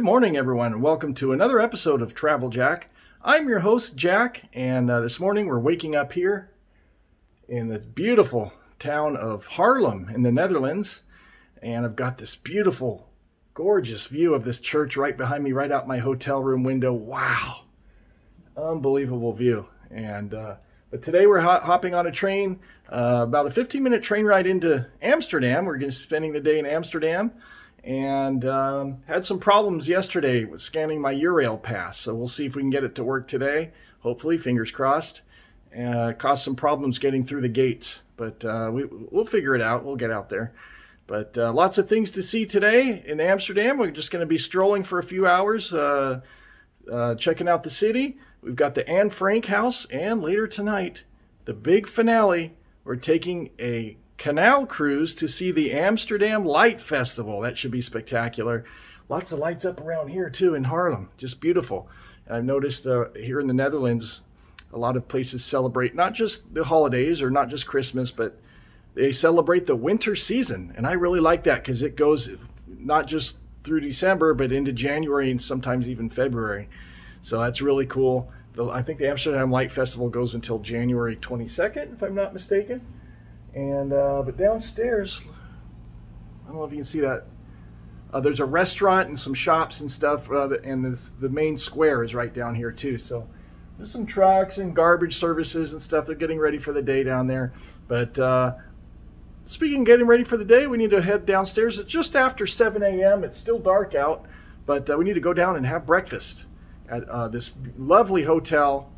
morning, everyone, and welcome to another episode of Travel Jack. I'm your host, Jack, and this morning we're waking up here in the beautiful town of Haarlem in the Netherlands, and I've got this beautiful, gorgeous view of this church right behind me, right out my hotel room window. Wow, unbelievable view. And but today we're hopping on a train, about a 15-minute train ride into Amsterdam. We're going to be spending the day in Amsterdam. And had some problems yesterday with scanning my Eurail pass, so we'll see if we can get it to work today. Hopefully, fingers crossed. Caused some problems getting through the gates, but we'll figure it out. We'll get out there. But lots of things to see today in Amsterdam. We're just going to be strolling for a few hours, checking out the city. We've got the Anne Frank house, and later tonight, the big finale. We're taking a Canal cruise to see the Amsterdam Light Festival. That should be spectacular. Lots of lights up around here too in Haarlem. Just beautiful. And I've noticed here in the Netherlands, a lot of places celebrate not just the holidays or not just Christmas, but they celebrate the winter season. And I really like that because it goes not just through December, but into January and sometimes even February. So that's really cool. I think the Amsterdam Light Festival goes until January 22nd, if I'm not mistaken. And but downstairs, I don't know if you can see that, there's a restaurant and some shops and stuff, and the main square is right down here too. So there's some trucks and garbage services and stuff. They're getting ready for the day down there. But speaking of getting ready for the day, we need to head downstairs. It's just after 7 a.m. It's still dark out, but we need to go down and have breakfast at this lovely hotel,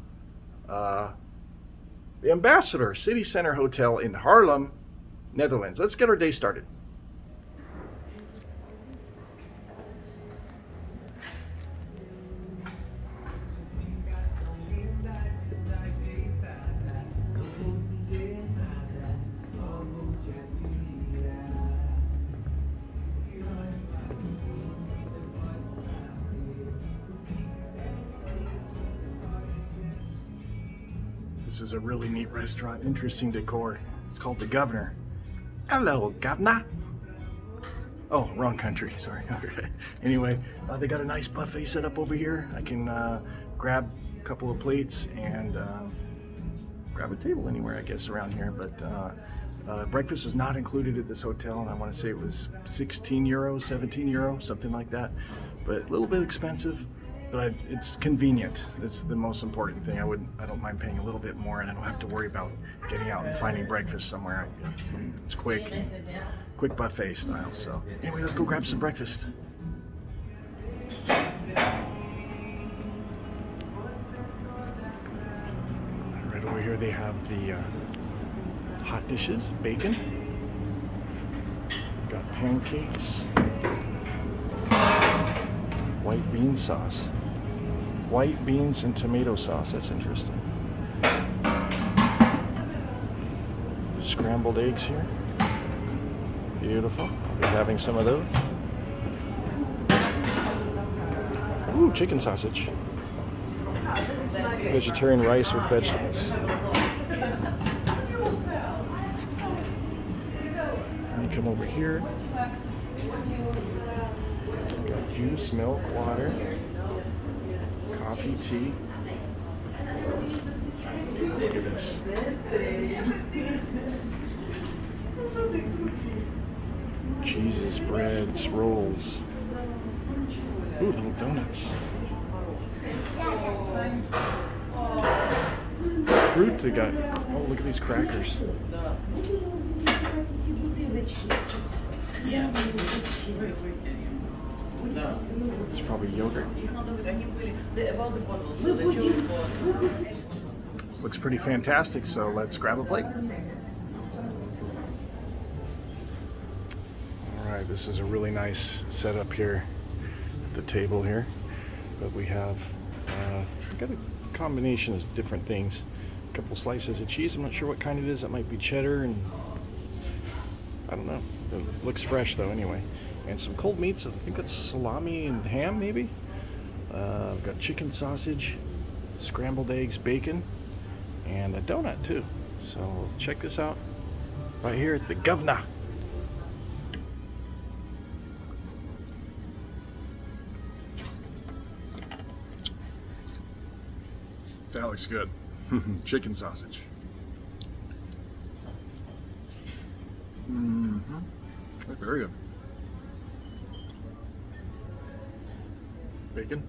the Ambassador City Center Hotel in Haarlem, Netherlands. Let's get our day started. This is a really neat restaurant, interesting decor. It's called The Governor. Hello, Governor. Oh, wrong country, sorry. Anyway, they got a nice buffet set up over here. I can grab a couple of plates and grab a table anywhere, I guess, around here. But breakfast was not included at this hotel, and I want to say it was 16 euros, 17 euros, something like that. But a little bit expensive. But it's convenient. It's the most important thing. I don't mind paying a little bit more, and I don't have to worry about getting out and finding breakfast somewhere. It's quick buffet style. So anyway, let's go grab some breakfast. Right over here they have the hot dishes, bacon. Got pancakes, white bean sauce. White beans and tomato sauce, that's interesting. Scrambled eggs here. Beautiful. I'll be having some of those. Ooh, chicken sausage. Vegetarian rice with vegetables. And come over here. Got juice, milk, water. Coffee, tea. Look at this. Cheeses, breads, rolls. Ooh, little donuts. Fruit they got. Oh, look at these crackers. It's probably yogurt. This looks pretty fantastic, so let's grab a plate. Alright, this is a really nice setup here at the table here. But we have got a combination of different things. A couple slices of cheese. I'm not sure what kind it is. That might be cheddar, and I don't know. It looks fresh though anyway. And some cold meats. I think that's salami and ham maybe. We've got chicken sausage, scrambled eggs, bacon, and a donut too. So check this out right here at the Governor. That looks good. Chicken sausage. That's very good. Bacon.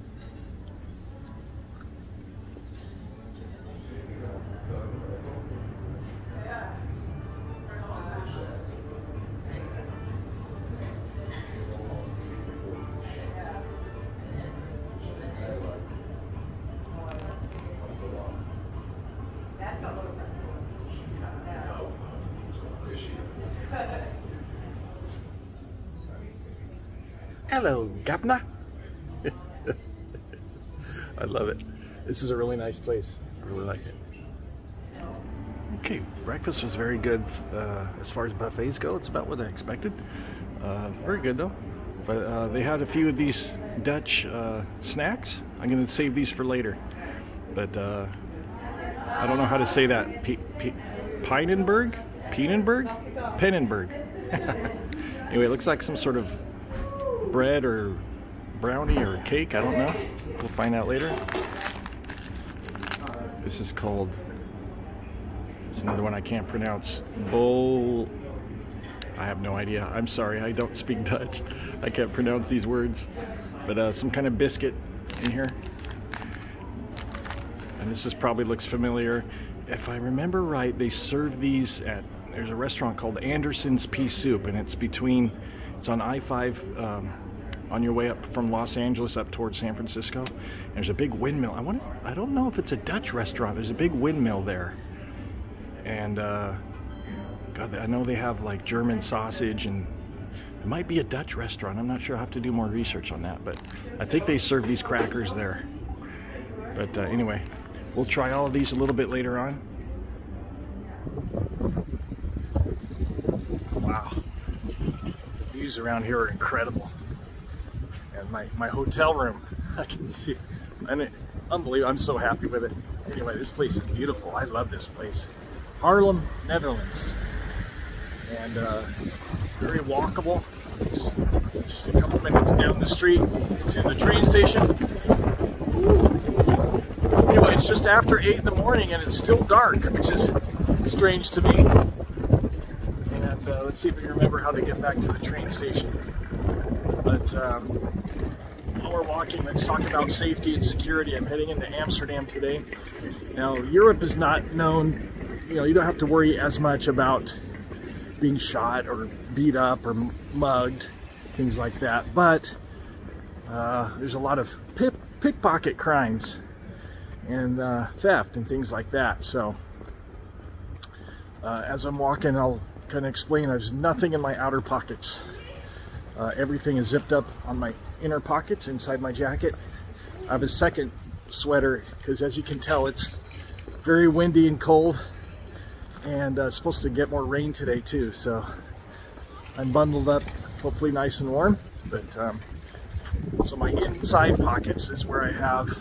Hello, Governor. I love it. This is a really nice place. I really like it. Okay, breakfast was very good as far as buffets go. It's about what I expected. Very good though. But they had a few of these Dutch snacks. I'm going to save these for later. But I don't know how to say that. Pijnenberg? Pennenberg. Anyway, it looks like some sort of bread or brownie or cake. I don't know. We'll find out later. This is called, it's another one I can't pronounce. I have no idea. I'm sorry, I don't speak Dutch. I can't pronounce these words. But some kind of biscuit in here. And this is probably looks familiar. If I remember right, they serve these at, there's a restaurant called Anderson's Pea Soup, and it's on I-5 on your way up from Los Angeles up towards San Francisco. There's a big windmill. I don't know if it's a Dutch restaurant. There's a big windmill there. And God, I know they have like German sausage, and it might be a Dutch restaurant. I'm not sure. I'll have to do more research on that, but I think they serve these crackers there. But anyway, we'll try all of these a little bit later on. Wow. The views around here are incredible. And my hotel room, I can see, and unbelievable. I'm so happy with it. Anyway, this place is beautiful. I love this place. Haarlem, Netherlands. And very walkable. Just a couple minutes down the street to the train station. Anyway, it's just after 8 in the morning and it's still dark, which is strange to me. And let's see if we can remember how to get back to the train station. But while we're walking, let's talk about safety and security. I'm heading into Amsterdam today. Now, Europe is not known, you don't have to worry as much about being shot or beat up or mugged, things like that. But there's a lot of pickpocket crimes and theft and things like that. So as I'm walking, I'll kind of explain. There's nothing in my outer pockets. Everything is zipped up on my inner pockets inside my jacket. I have a second sweater because, as you can tell, it's very windy and cold, and it's supposed to get more rain today too. So I'm bundled up, hopefully nice and warm. But so my inside pockets is where I have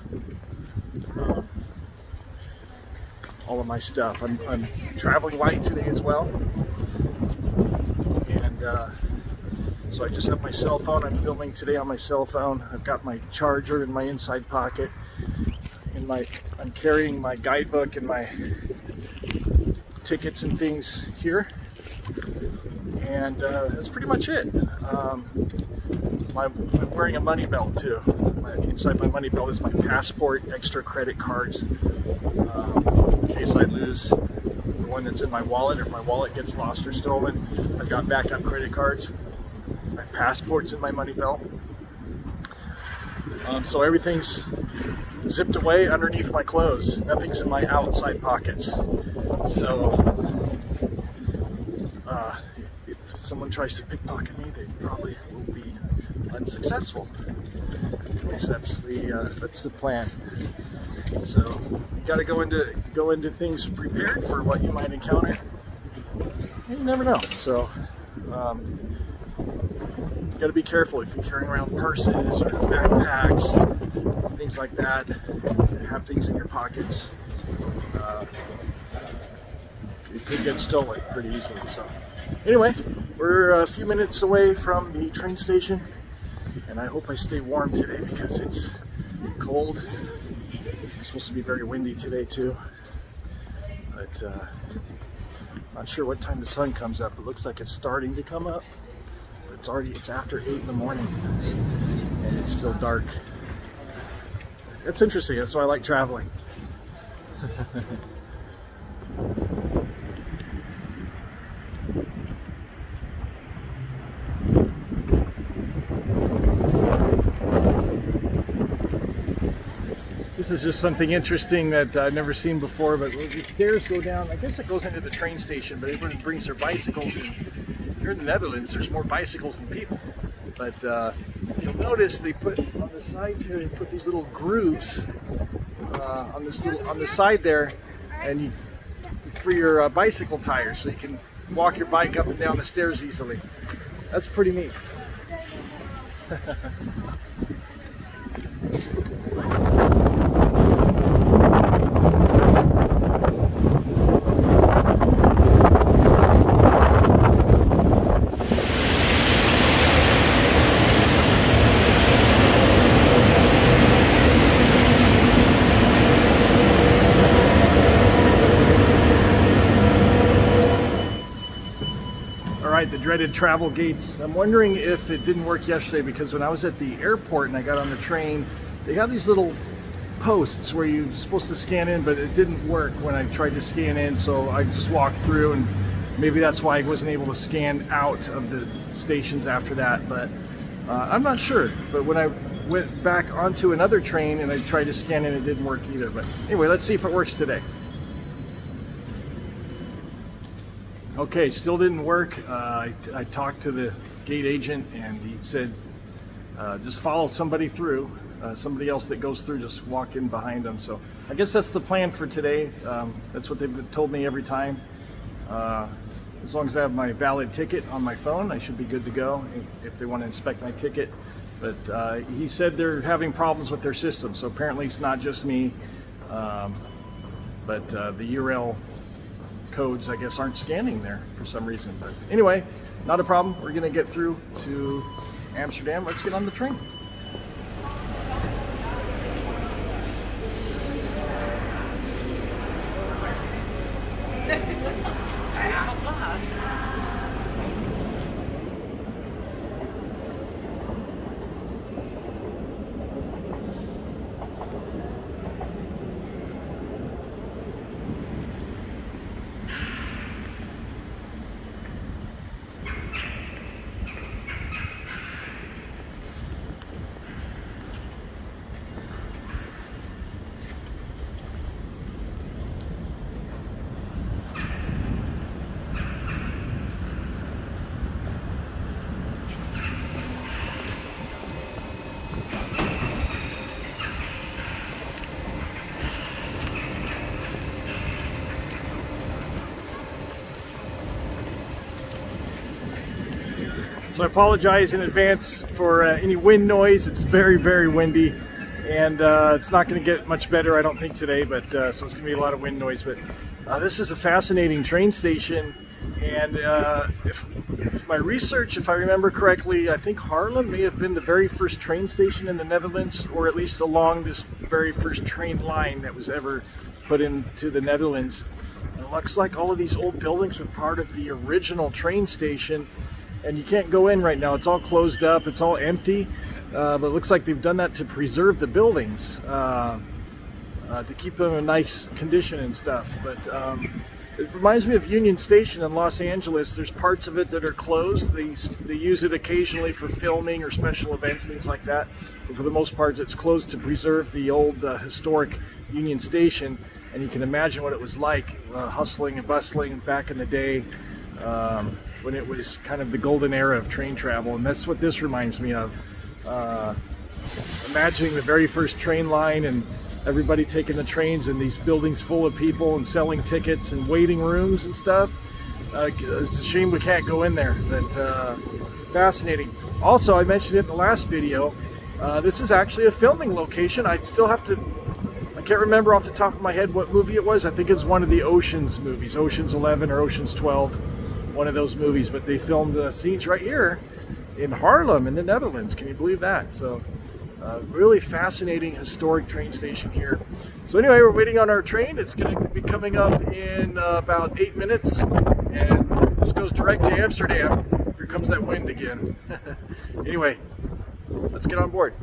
all of my stuff. I'm traveling light today as well, and so I just have my cell phone. I'm filming today on my cell phone. I've got my charger in my inside pocket. I'm carrying my guidebook and my tickets and things here. And that's pretty much it. I'm wearing a money belt too. Inside my money belt is my passport, extra credit cards, in case I lose the one that's in my wallet, or if my wallet gets lost or stolen. I've got backup credit cards. My passport's in my money belt. So everything's zipped away underneath my clothes. Nothing's in my outside pockets. So if someone tries to pickpocket me, they probably will be unsuccessful. At least that's the plan. So you got to go into things prepared for what you might encounter. You never know. So you got to be careful if you're carrying around purses or backpacks, things like that. Have things in your pockets. It could get stolen pretty easily. So anyway, we're a few minutes away from the train station, and I hope I stay warm today because it's cold It's supposed to be very windy today too, but not sure what time the sun comes up. It looks like it's starting to come up, but it's after 8 in the morning and it's still dark. It's interesting. That's why I like traveling. This is just something interesting that I've never seen before, but the stairs go down. I guess it goes into the train station, but everyone brings their bicycles. And here in the Netherlands, there's more bicycles than people. But you'll notice they put on the sides here, they put these little grooves on the side there, and it's for your bicycle tires, so you can walk your bike up and down the stairs easily. That's pretty neat. The dreaded travel gates. I'm wondering if it didn't work yesterday, because when I was at the airport and I got on the train, they got these little posts where you're supposed to scan in, but it didn't work when I tried to scan in, so I just walked through, and maybe that's why I wasn't able to scan out of the stations after that, but I'm not sure. But when I went back onto another train and I tried to scan in, it didn't work either. But anyway, let's see if it works today. Okay, still didn't work. I talked to the gate agent and he said just follow somebody through, somebody else that goes through, just walk in behind them. So I guess that's the plan for today. That's what they've told me every time. As long as I have my valid ticket on my phone, I should be good to go if they want to inspect my ticket. But he said they're having problems with their system, so apparently it's not just me, but the URL codes, I guess, aren't scanning there for some reason. But anyway, not a problem. We're gonna get through to Amsterdam. Let's get on the train. So I apologize in advance for any wind noise. It's very, very windy, and it's not going to get much better, I don't think, today, but so it's going to be a lot of wind noise. But this is a fascinating train station, and if my research, if I remember correctly, I think Haarlem may have been the very first train station in the Netherlands, or at least along this very first train line that was ever put into the Netherlands. And it looks like all of these old buildings were part of the original train station. And you can't go in right now. It's all closed up. It's all empty. But it looks like they've done that to preserve the buildings, to keep them in nice condition and stuff. But it reminds me of Union Station in Los Angeles. There's parts of it that are closed. They use it occasionally for filming or special events, things like that. But for the most part, it's closed to preserve the old historic Union Station. And you can imagine what it was like, hustling and bustling back in the day. When it was kind of the golden era of train travel, and that's what this reminds me of. Imagining the very first train line and everybody taking the trains and these buildings full of people and selling tickets and waiting rooms and stuff. It's a shame we can't go in there, but fascinating. Also, I mentioned it in the last video, this is actually a filming location. I can't remember off the top of my head what movie it was. I think it's one of the Oceans movies, Oceans 11 or Oceans 12. One of those movies, but they filmed scenes right here in Haarlem in the Netherlands. Can you believe that? So Really fascinating historic train station here. So anyway, we're waiting on our train. It's going to be coming up in about 8 minutes, and this goes direct to Amsterdam. Here comes that wind again. Anyway, let's get on board.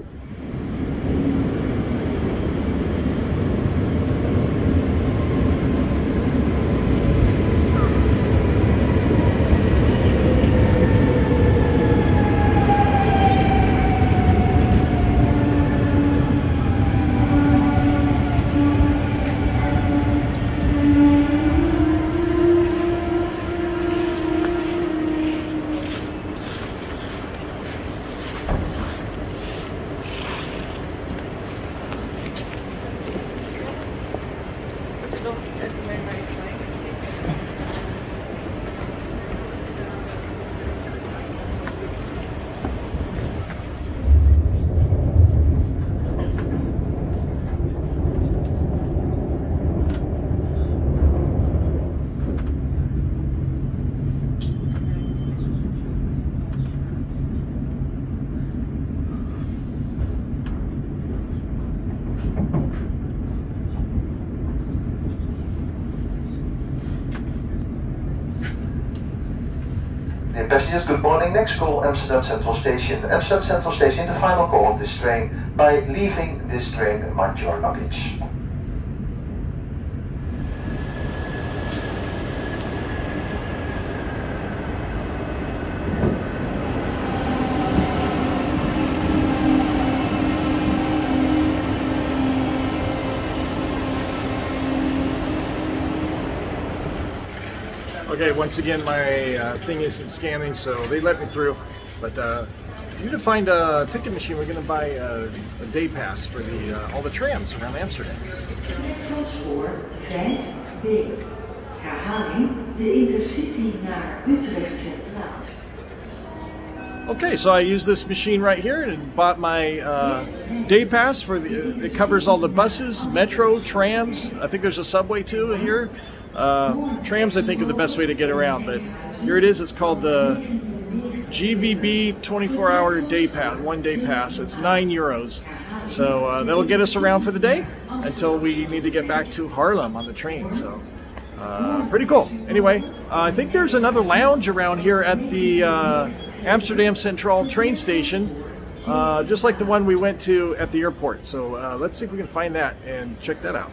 Dear passengers, good morning. Next call, Amsterdam Central Station. Amsterdam Central Station, the final call of this train. By leaving this train, mind your luggage. Okay, once again, my thing isn't scanning, so they let me through. But we need to find a ticket machine. We're going to buy a day pass for all the trams around Amsterdam. Spoor 5B. Herhaling, de Intercity naar Utrecht Centraal. Okay, so I use this machine right here and bought my day pass for it covers all the buses, metro, trams. I think there's a subway too here. Trams, I think, are the best way to get around, but here it is. It's called the GVB 24-hour day pass, one-day pass. It's €9, so that'll get us around for the day until we need to get back to Haarlem on the train. So pretty cool. Anyway, I think there's another lounge around here at the Amsterdam Centraal train station, just like the one we went to at the airport. So let's see if we can find that and check that out.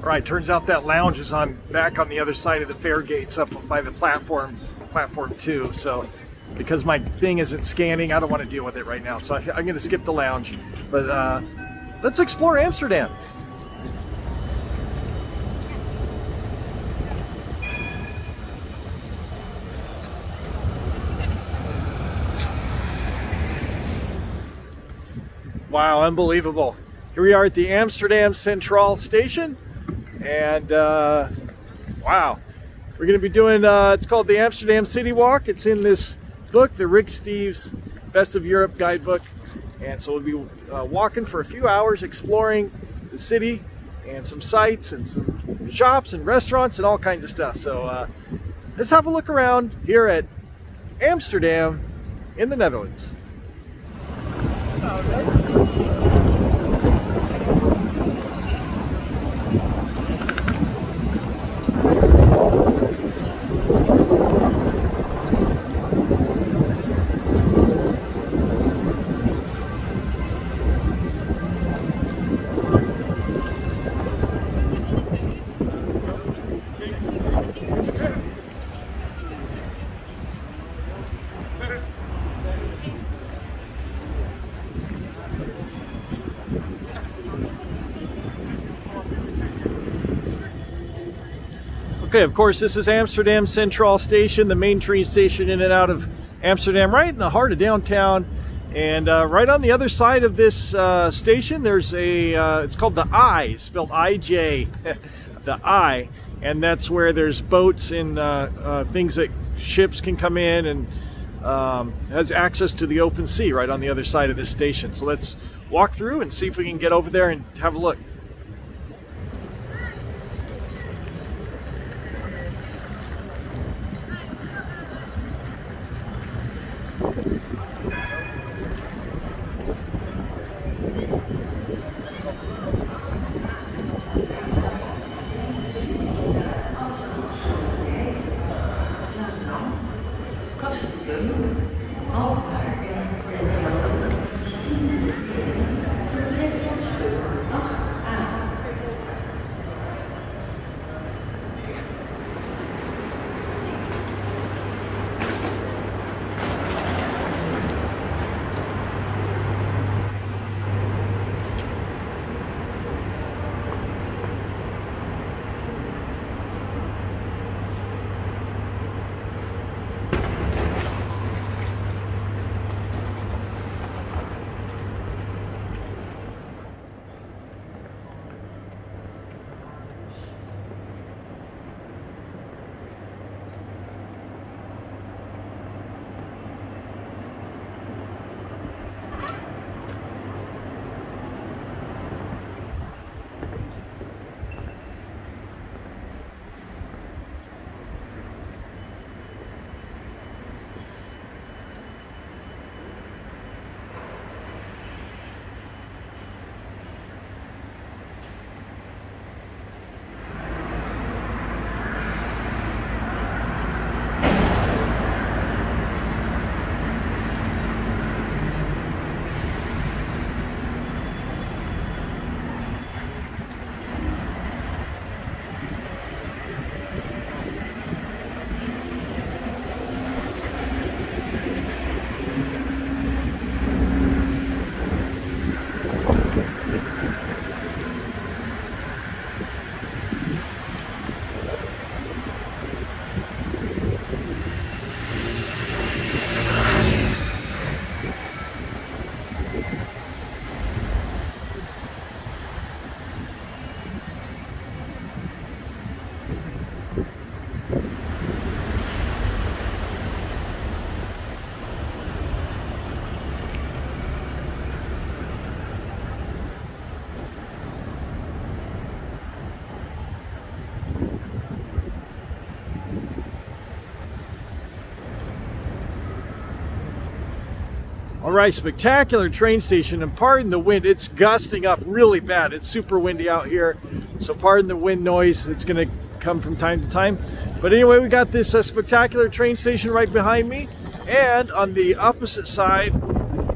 All right, turns out that lounge is back on the other side of the fare gates up by the platform 2. So because my thing isn't scanning, I don't want to deal with it right now. So I'm going to skip the lounge. But let's explore Amsterdam. Wow, unbelievable. Here we are at the Amsterdam Centraal station. And wow, we're going to be doing, it's called the Amsterdam City Walk. It's in this book, the Rick Steves Best of Europe guidebook. And so we'll be walking for a few hours, exploring the city and some sights and some shops and restaurants and all kinds of stuff. So let's have a look around here at Amsterdam in the Netherlands. Okay, of course, this is Amsterdam Centraal Station, the main train station in and out of Amsterdam, right in the heart of downtown. And right on the other side of this station, there's it's called the I, spelled I-J, the I. And that's where there's boats and things that ships can come in, and has access to the open sea right on the other side of this station. So let's walk through and see if we can get over there and have a look. All right, spectacular train station, and pardon the wind, it's gusting up really bad. It's super windy out here, so pardon the wind noise. It's gonna come from time to time. But anyway, we got this spectacular train station right behind me, and on the opposite side,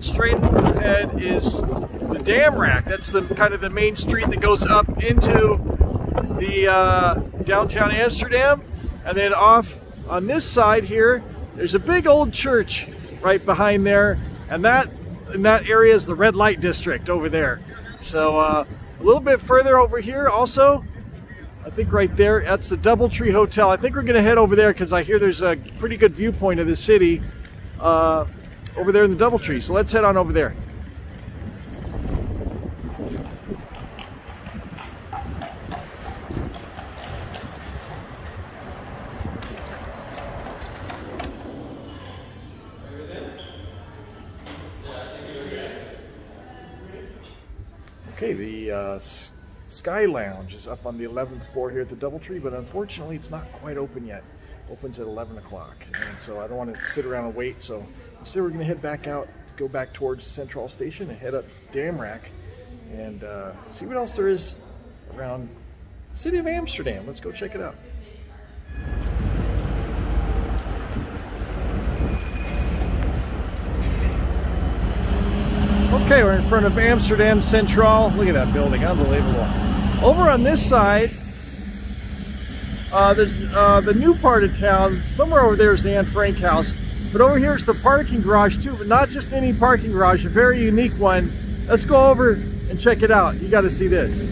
straight ahead, is the dam rack. That's the kind of the main street that goes up into the downtown Amsterdam. And then off on this side here, there's a big old church right behind there. And that in that area is the red light district over there. So a little bit further over here also, I think right there, that's the Doubletree Hotel. I think we're gonna head over there because I hear there's a pretty good viewpoint of the city over there in the Doubletree. So let's head on over there. Okay, the Sky Lounge is up on the 11th floor here at the Doubletree, but unfortunately it's not quite open yet. Opens at 11 o'clock, and so I don't want to sit around and wait, so instead we're going to head back out, go back towards Centraal Station and head up Dam Rack and see what else there is around the city of Amsterdam. Let's go check it out. Okay, we're in front of Amsterdam Centraal. Look at that building, unbelievable. Over on this side, there's the new part of town. Somewhere over there is the Anne Frank house. But over here is the parking garage too, but not just any parking garage, a very unique one. Let's go over and check it out. You got to see this.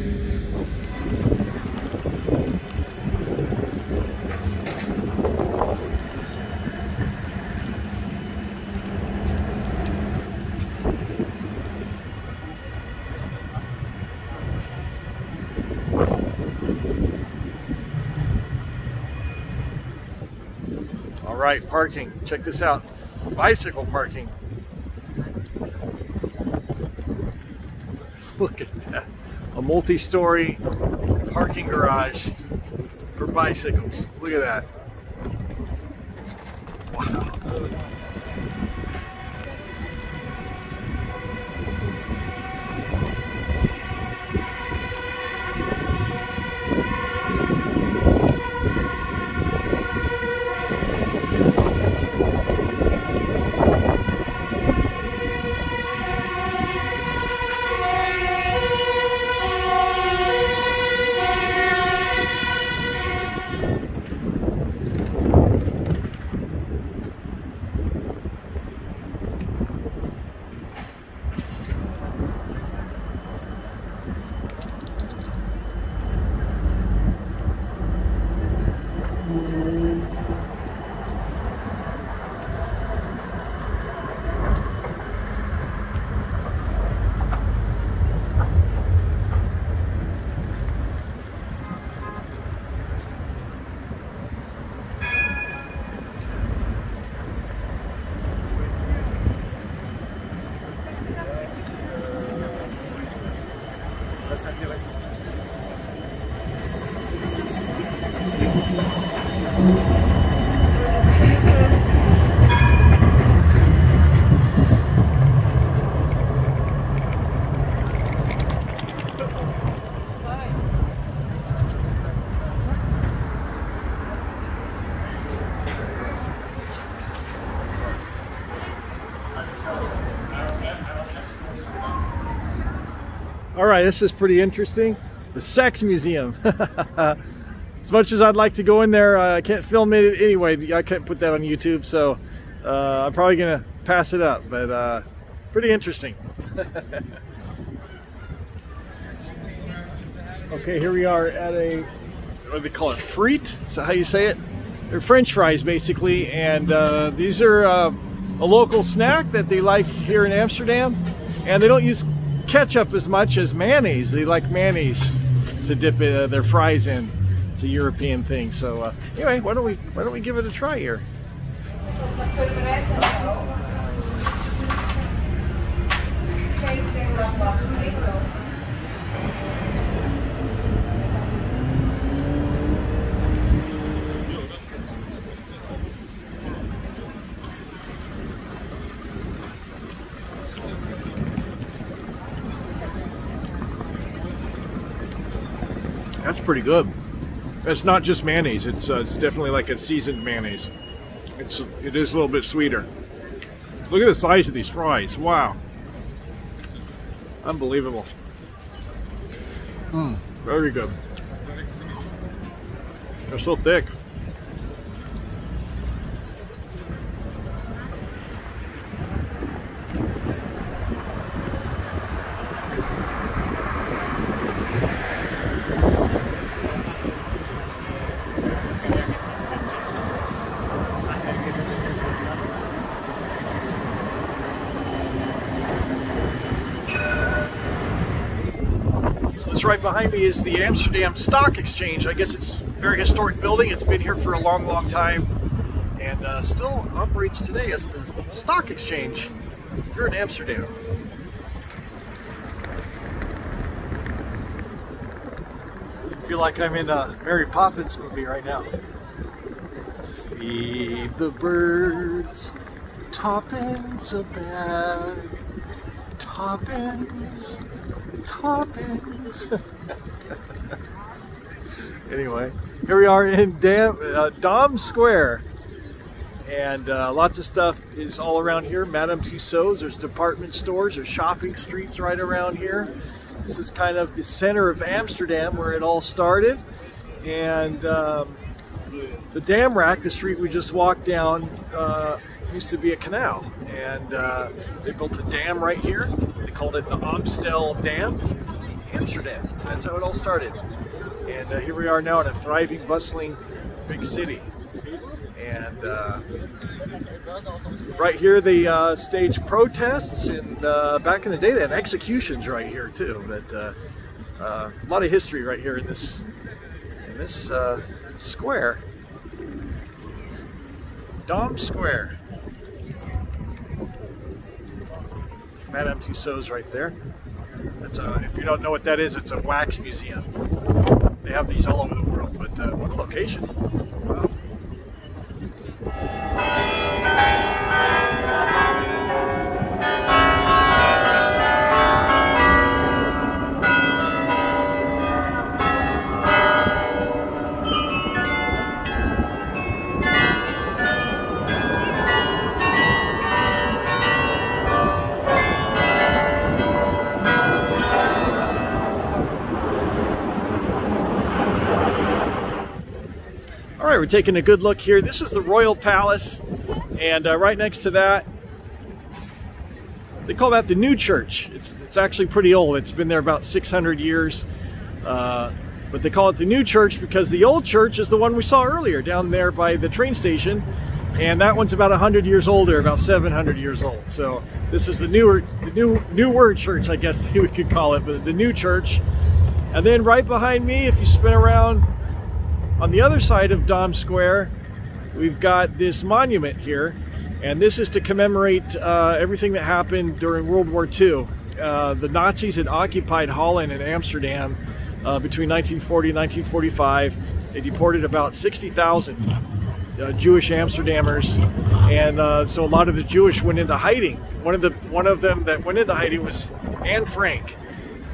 All right, parking. Check this out. Bicycle parking. Look at that. A multi-story parking garage for bicycles. Look at that. Wow. All right, this is pretty interesting. The Sex Museum. As much as I'd like to go in there, I can't film it anyway. I can't put that on YouTube, so I'm probably gonna pass it up, but pretty interesting. Okay, here we are at a, what do they call it, frite? Is that how you say it? They're French fries, basically, and these are a local snack that they like here in Amsterdam, and they don't use ketchup as much as mayonnaise. They like mayonnaise to dip their fries in. It's a European thing. So anyway, why don't we give it a try here? That's pretty good. It's not just mayonnaise. It's definitely like a seasoned mayonnaise. It is a little bit sweeter. Look at the size of these fries. Wow. Unbelievable. Very good. They're so thick. Right behind me is the Amsterdam Stock Exchange. I guess it's a very historic building. It's been here for a long, long time and still operates today as the Stock Exchange here in Amsterdam. I feel like I'm in a Mary Poppins movie right now. Feed the birds, toppins a bag, toppins. Toppings. Anyway, here we are in Dam Square, and lots of stuff is all around here. Madame Tussauds, there's department stores, there's shopping streets right around here. This is kind of the center of Amsterdam where it all started, and the Damrak, the street we just walked down, used to be a canal, and they built a dam right here. They called it the Amsterdam, Amsterdam. That's how it all started. And here we are now in a thriving, bustling, big city. And right here they stage protests, and back in the day they had executions right here too. But a lot of history right here in this square, Dam Square. Madame Tussauds right there. That's if you don't know what that is, it's a wax museum. They have these all over the world, but what a location. Wow. All right, we're taking a good look here. This is the Royal Palace, and right next to that, they call that the New Church. It's actually pretty old. It's been there about 600 years, but they call it the New Church because the old church is the one we saw earlier down there by the train station, and that one's about 100 years older, about 700 years old. So this is the newer church, I guess we could call it, but the New Church. And then right behind me, if you spin around, on the other side of Dam Square, we've got this monument here, and this is to commemorate everything that happened during World War II. The Nazis had occupied Holland and Amsterdam between 1940 and 1945. They deported about 60,000 Jewish Amsterdammers, and so a lot of the Jewish went into hiding. One of them that went into hiding was Anne Frank.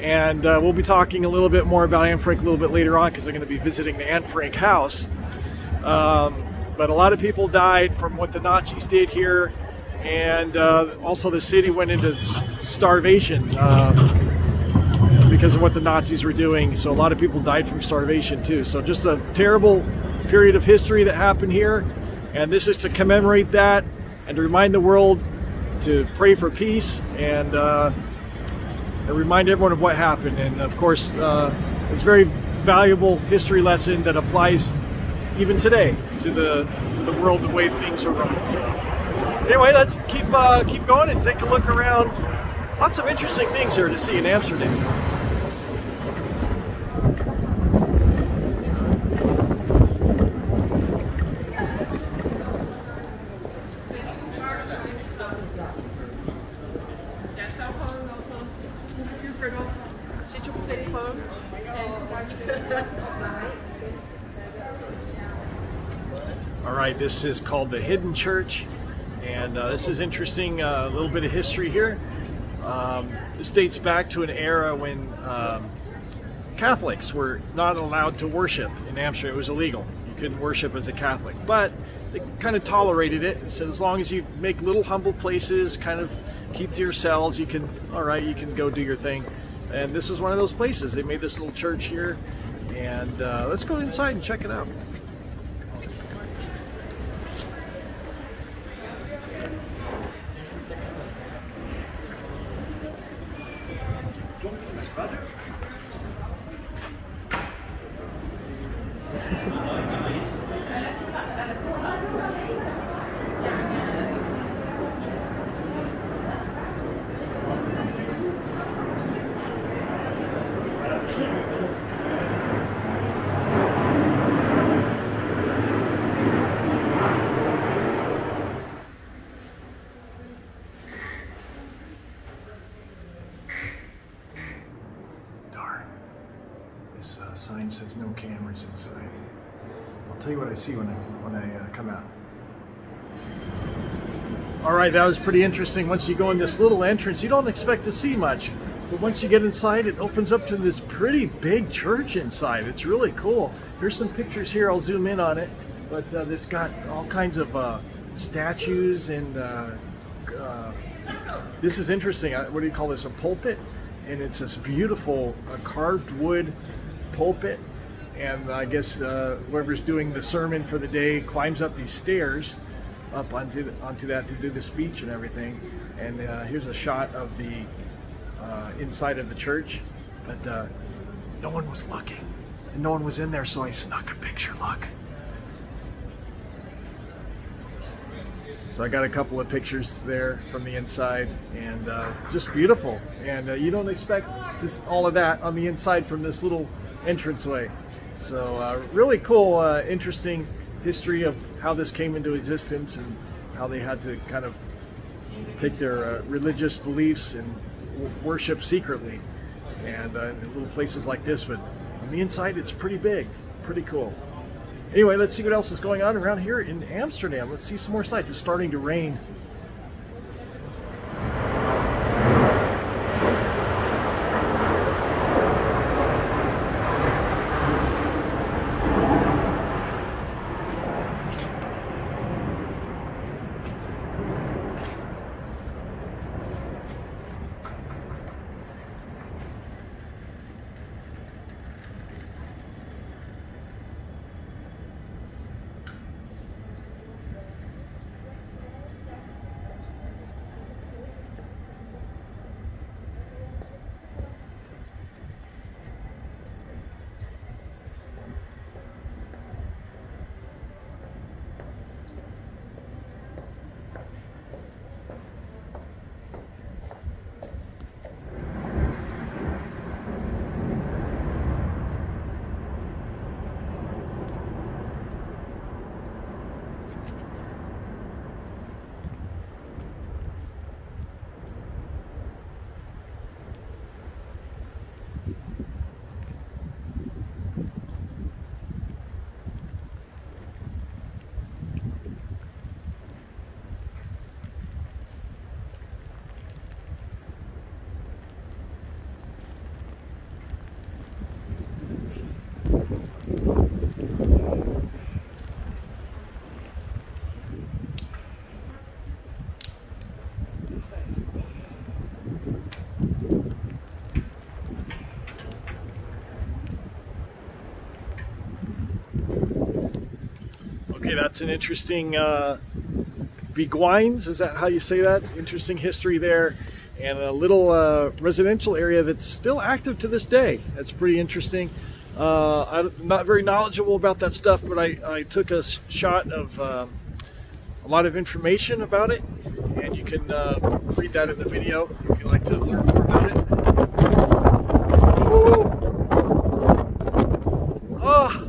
And we'll be talking a little bit more about Anne Frank a little bit later on because I'm going to be visiting the Anne Frank house. But a lot of people died from what the Nazis did here, and also the city went into starvation because of what the Nazis were doing. So a lot of people died from starvation too. So just a terrible period of history that happened here. And this is to commemorate that and to remind the world to pray for peace and remind everyone of what happened. And of course, it's a very valuable history lesson that applies even today to the world, the way things are run. So anyway, let's keep going and take a look around. Lots of interesting things here to see in Amsterdam. All right, this is called the Hidden Church, and this is interesting. A little bit of history here. This dates back to an era when Catholics were not allowed to worship in Amsterdam. It was illegal. You couldn't worship as a Catholic, but they kind of tolerated it. So as long as you make little humble places, kind of keep to yourselves, you can, all right, you can go do your thing. And this was one of those places. They made this little church here, and let's go inside and check it out. This sign says no cameras inside. I'll tell you what I see when I come out. All right, that was pretty interesting. Once you go in this little entrance, you don't expect to see much. But once you get inside, it opens up to this pretty big church inside. It's really cool. Here's some pictures here. I'll zoom in on it. But it's got all kinds of statues and this is interesting. What do you call this? A pulpit? And it's this beautiful carved wood pulpit. And I guess whoever's doing the sermon for the day climbs up these stairs up onto that to do the speech and everything. And here's a shot of the inside of the church, but no one was looking and no one was in there, so I snuck a picture. Look. So I got a couple of pictures there from the inside, and just beautiful. And you don't expect just all of that on the inside from this little entranceway. So really cool, interesting history of how this came into existence and how they had to kind of take their religious beliefs and worship secretly, and in little places like this. But on the inside, it's pretty big, pretty cool. Anyway, let's see what else is going on around here in Amsterdam. Let's see some more sights. It's starting to rain. Okay, that's an interesting Begijnhof, is that how you say that? Interesting history there. And a little residential area that's still active to this day. That's pretty interesting. I'm not very knowledgeable about that stuff, but I took a shot of a lot of information about it, and you can read that in the video if you'd like to learn more about it. Woo! Oh!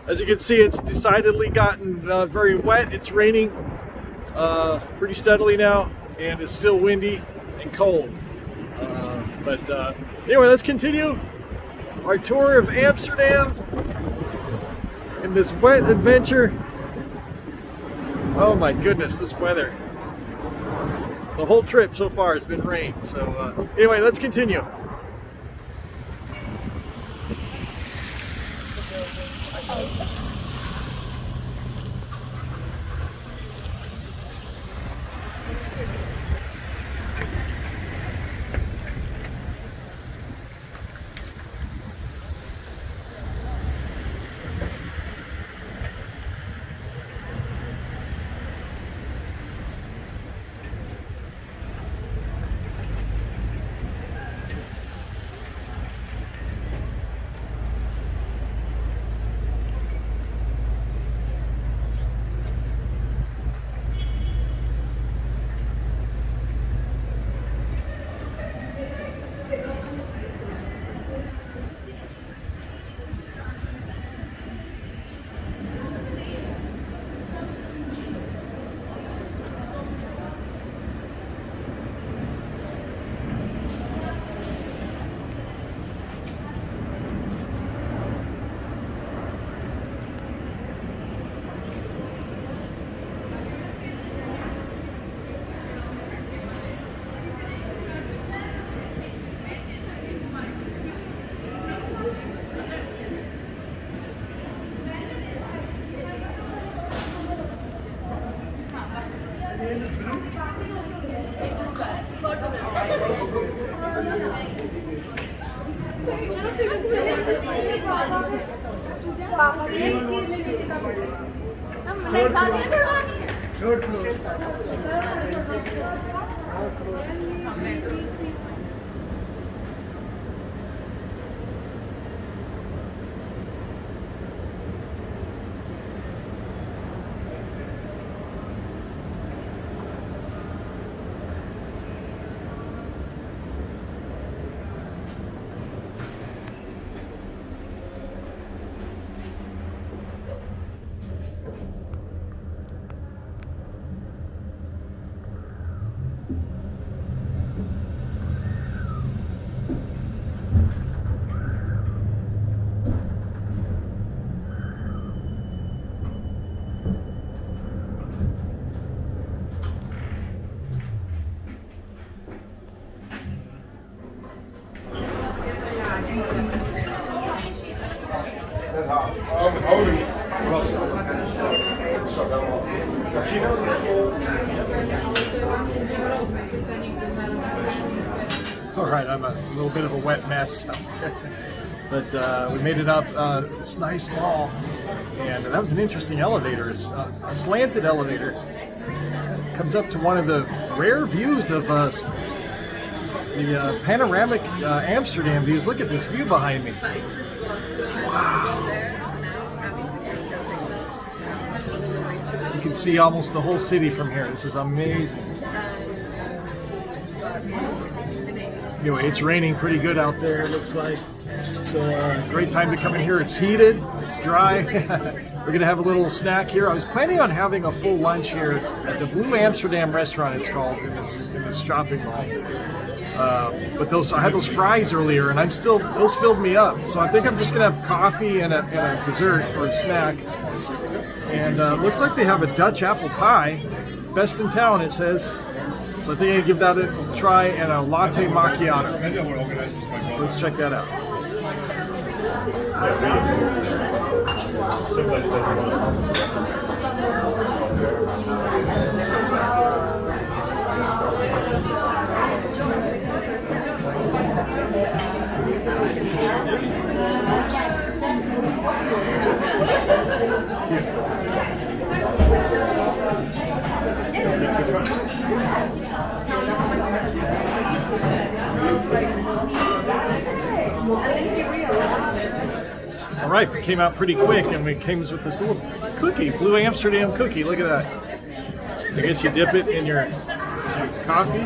As you can see, it's decidedly gotten very wet. It's raining pretty steadily now, and it's still windy and cold. Anyway, let's continue our tour of Amsterdam in this wet adventure. Oh my goodness, this weather. The whole trip so far has been rain. So anyway, let's continue. All right, I'm a little bit of a wet mess, but we made it up. This nice mall, and that was an interesting elevator. It's a slanted elevator. Comes up to one of the rare views of the panoramic Amsterdam views. Look at this view behind me. Wow. You can see almost the whole city from here. This is amazing. Anyway, it's raining pretty good out there, it looks like. So great time to come in here. It's heated, it's dry. We're gonna have a little snack here. I was planning on having a full lunch here at the Blue Amsterdam restaurant, it's called, in this shopping mall. But I had those fries earlier, and those filled me up. So I think I'm just gonna have coffee and a dessert or a snack. And looks like they have a Dutch apple pie, best in town, it says. So I think I'll give that a try, and a latte macchiato. So let's check that out. right, it came out pretty quick, and it came with this little cookie, blue Amsterdam cookie. Look at that. I guess you dip it in your coffee.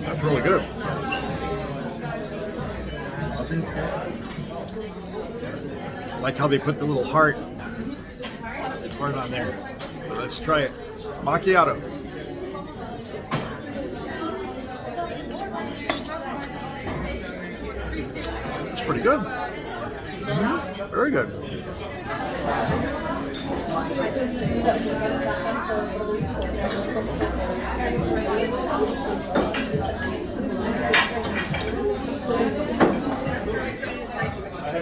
That's really good. I like how they put the little heart on there. Let's try it. Macchiato. It's pretty good. Very good.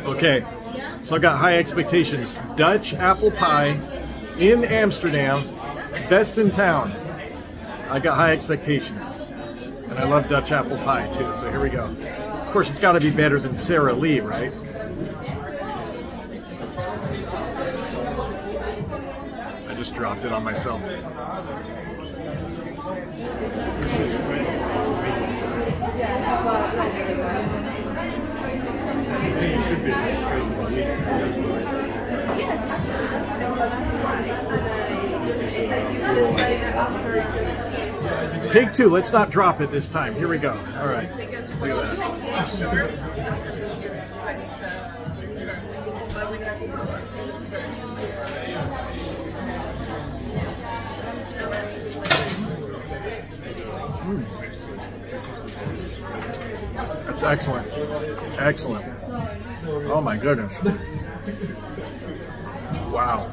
Okay, so I got high expectations. Dutch apple pie in Amsterdam, best in town. I got high expectations. And I love Dutch apple pie too, so here we go. Of course, it's got to be better than Serene, right? I just dropped it on myself. Take two. Let's not drop it this time. Here we go. All right. Look at that. That's excellent. Excellent. Oh my goodness. Wow.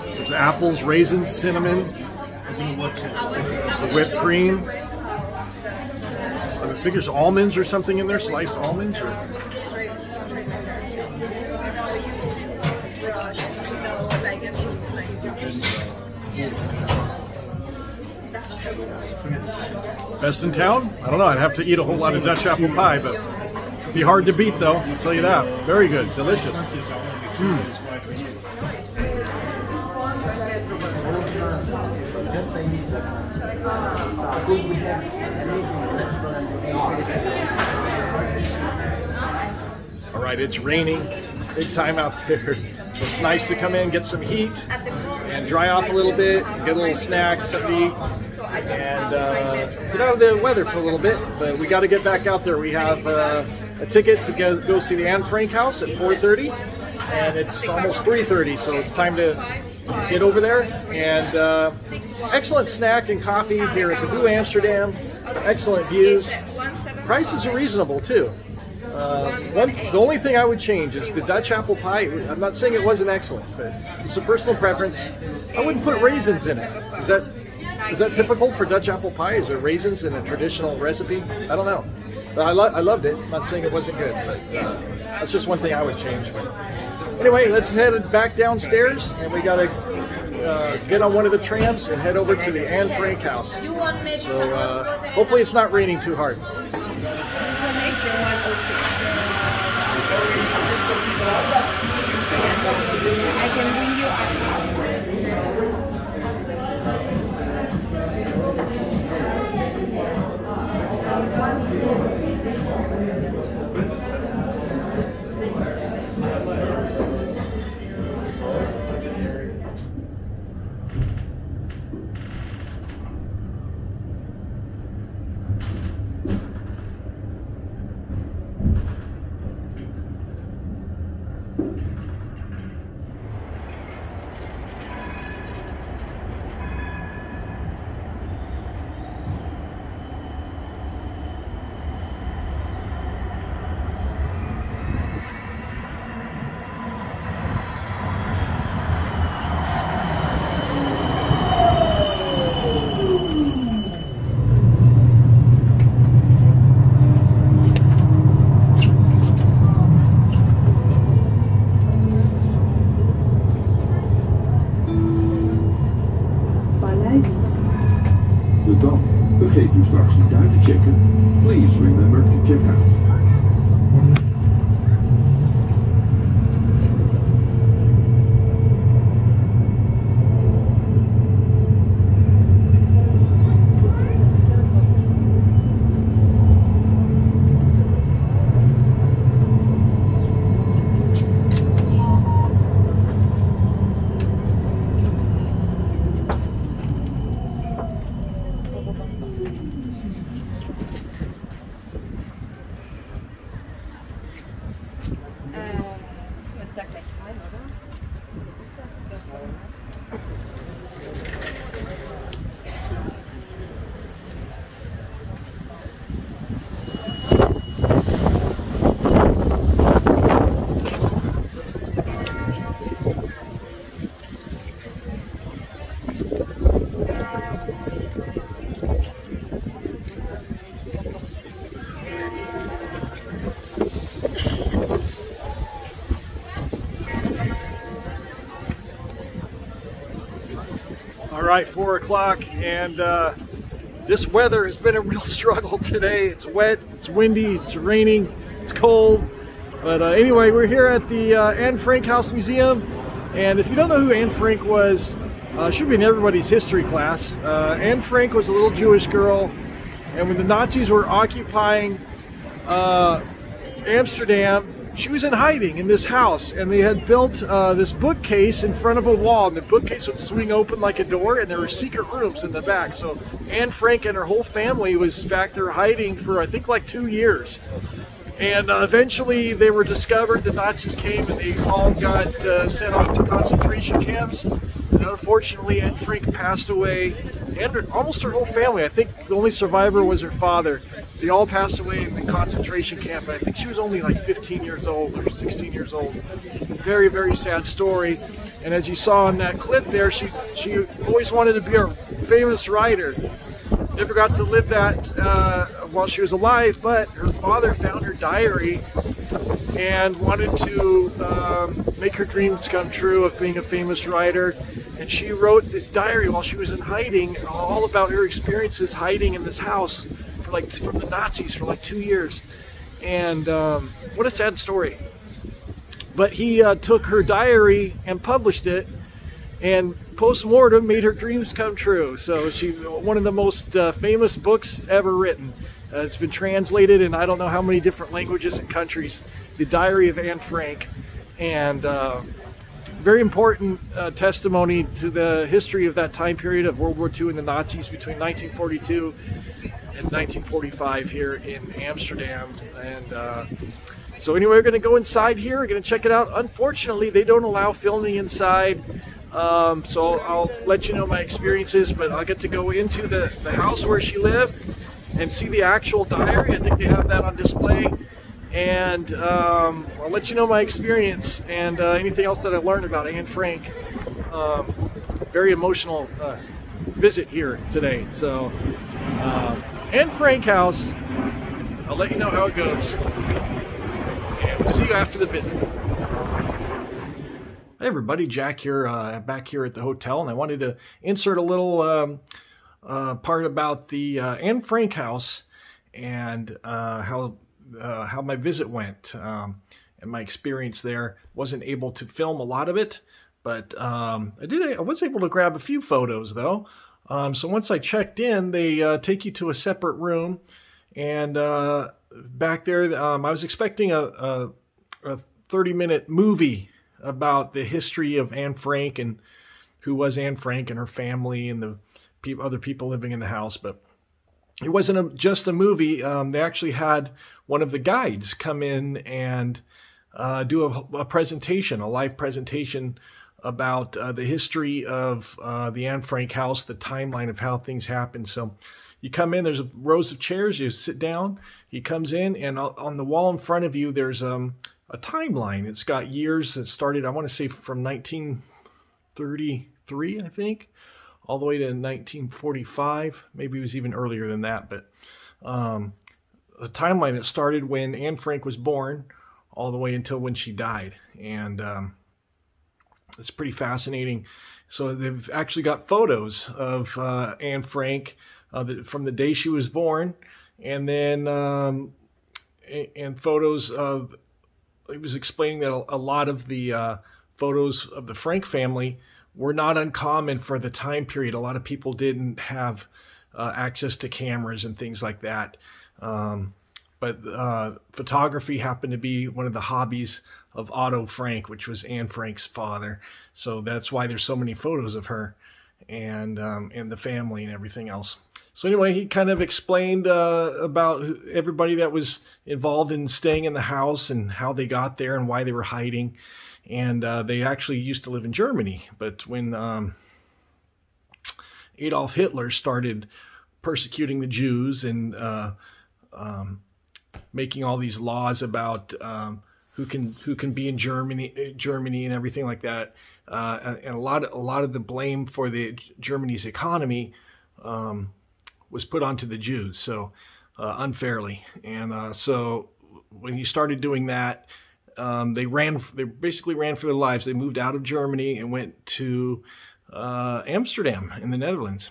There's apples, raisins, cinnamon, whipped cream. I think there's almonds or something in there, sliced almonds. Or... Best in town? I don't know. I'd have to eat a whole lot of Dutch apple pie, but it'd be hard to beat, though. I'll tell you that. Very good. Delicious. All right, it's raining big time out there, so it's nice to come in, get some heat, and dry off a little bit, get a little snack, something to eat, and get out of the weather for a little bit. But we got to get back out there. We have a ticket to go see the Anne Frank house at 4:30, and it's almost 3:30, so it's time to get over there. And excellent snack and coffee here at the Blue Amsterdam. Excellent views. Prices are reasonable too. The only thing I would change is the Dutch apple pie. I'm not saying it wasn't excellent, but it's a personal preference. I wouldn't put raisins in it. Is that typical for Dutch apple pie? Is there raisins in a traditional recipe? I don't know. But I loved it. I'm not saying it wasn't good, but that's just one thing I would change. But anyway, let's head back downstairs, and we gotta get on one of the trams and head over to the Anne Frank house. So hopefully it's not raining too hard. I can bring you up. Vergeet u straks niet uit te checken. Please remember to check out. right, 4 o'clock, and this weather has been a real struggle today. It's wet, it's windy, it's raining, it's cold. But anyway, we're here at the Anne Frank House Museum, and if you don't know who Anne Frank was, should be in everybody's history class. Anne Frank was a little Jewish girl, and when the Nazis were occupying Amsterdam, she was in hiding in this house, and they had built this bookcase in front of a wall, and the bookcase would swing open like a door, and there were secret rooms in the back. So Anne Frank and her whole family was back there hiding for I think like 2 years. And eventually they were discovered, the Nazis came, and they all got sent off to concentration camps. And unfortunately Anne Frank passed away, and almost her whole family. I think the only survivor was her father. They all passed away in the concentration camp. I think she was only like 15 years old or 16 years old. Very, very sad story. And as you saw in that clip there, she always wanted to be a famous writer. Never got to live that while she was alive, but her father found her diary and wanted to make her dreams come true of being a famous writer. And she wrote this diary while she was in hiding, all about her experiences hiding in this house from the Nazis for like 2 years. And what a sad story. But he took her diary and published it, and post-mortem made her dreams come true. So she, one of the most famous books ever written. It's been translated in I don't know how many different languages and countries. The Diary of Anne Frank. And very important testimony to the history of that time period of World War II and the Nazis between 1942 and 1945 here in Amsterdam. And so anyway, we're going to go inside here. We're going to check it out. Unfortunately, they don't allow filming inside. So I'll let you know my experiences, but I'll get to go into the house where she lived and see the actual diary. I think they have that on display. And I'll let you know my experience and anything else that I learned about Anne Frank. Very emotional visit here today. So Anne Frank House, I'll let you know how it goes. And we'll see you after the visit. Hey everybody, Jack here, back here at the hotel, and I wanted to insert a little part about the Anne Frank House and how my visit went and my experience there. Wasn't able to film a lot of it, but I was able to grab a few photos though. So once I checked in, they take you to a separate room, and back there I was expecting a 30-minute movie about the history of Anne Frank and who was Anne Frank and her family and the other people living in the house. But it wasn't just a movie. They actually had one of the guides come in and do a presentation, a live presentation about the history of the Anne Frank house, the timeline of how things happened. So you come in, there's rows of chairs, you sit down, he comes in, and on the wall in front of you, there's a timeline. It's got years that started, I want to say, from 1933, I think, all the way to 1945. Maybe it was even earlier than that, but a timeline that started when Anne Frank was born all the way until when she died. And it's pretty fascinating. So they've actually got photos of Anne Frank from the day she was born, and then and photos of, he was explaining that a lot of the photos of the Frank family were not uncommon for the time period. A lot of people didn't have access to cameras and things like that. But photography happened to be one of the hobbies of Otto Frank, which was Anne Frank's father. So that's why there's so many photos of her and the family and everything else. So anyway, he kind of explained about everybody that was involved in staying in the house and how they got there and why they were hiding. And they actually used to live in Germany. But when Adolf Hitler started persecuting the Jews and making all these laws about who can be in Germany and everything like that, and a lot of the blame for Germany's economy was put onto the Jews, so unfairly. And so when he started doing that, they basically ran for their lives. They moved out of Germany and went to Amsterdam in the Netherlands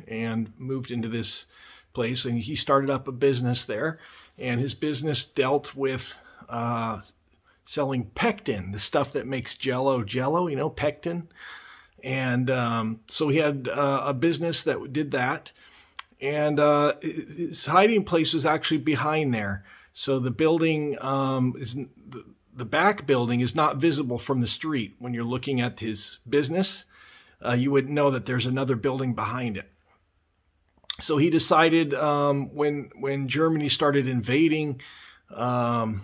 and moved into this place. And he started up a business there. And his business dealt with selling pectin, the stuff that makes jello, you know, pectin. And so he had a business that did that. And his hiding place was actually behind there. So the building the back building is not visible from the street. When you're looking at his business, you would know that there's another building behind it. So he decided when Germany started invading the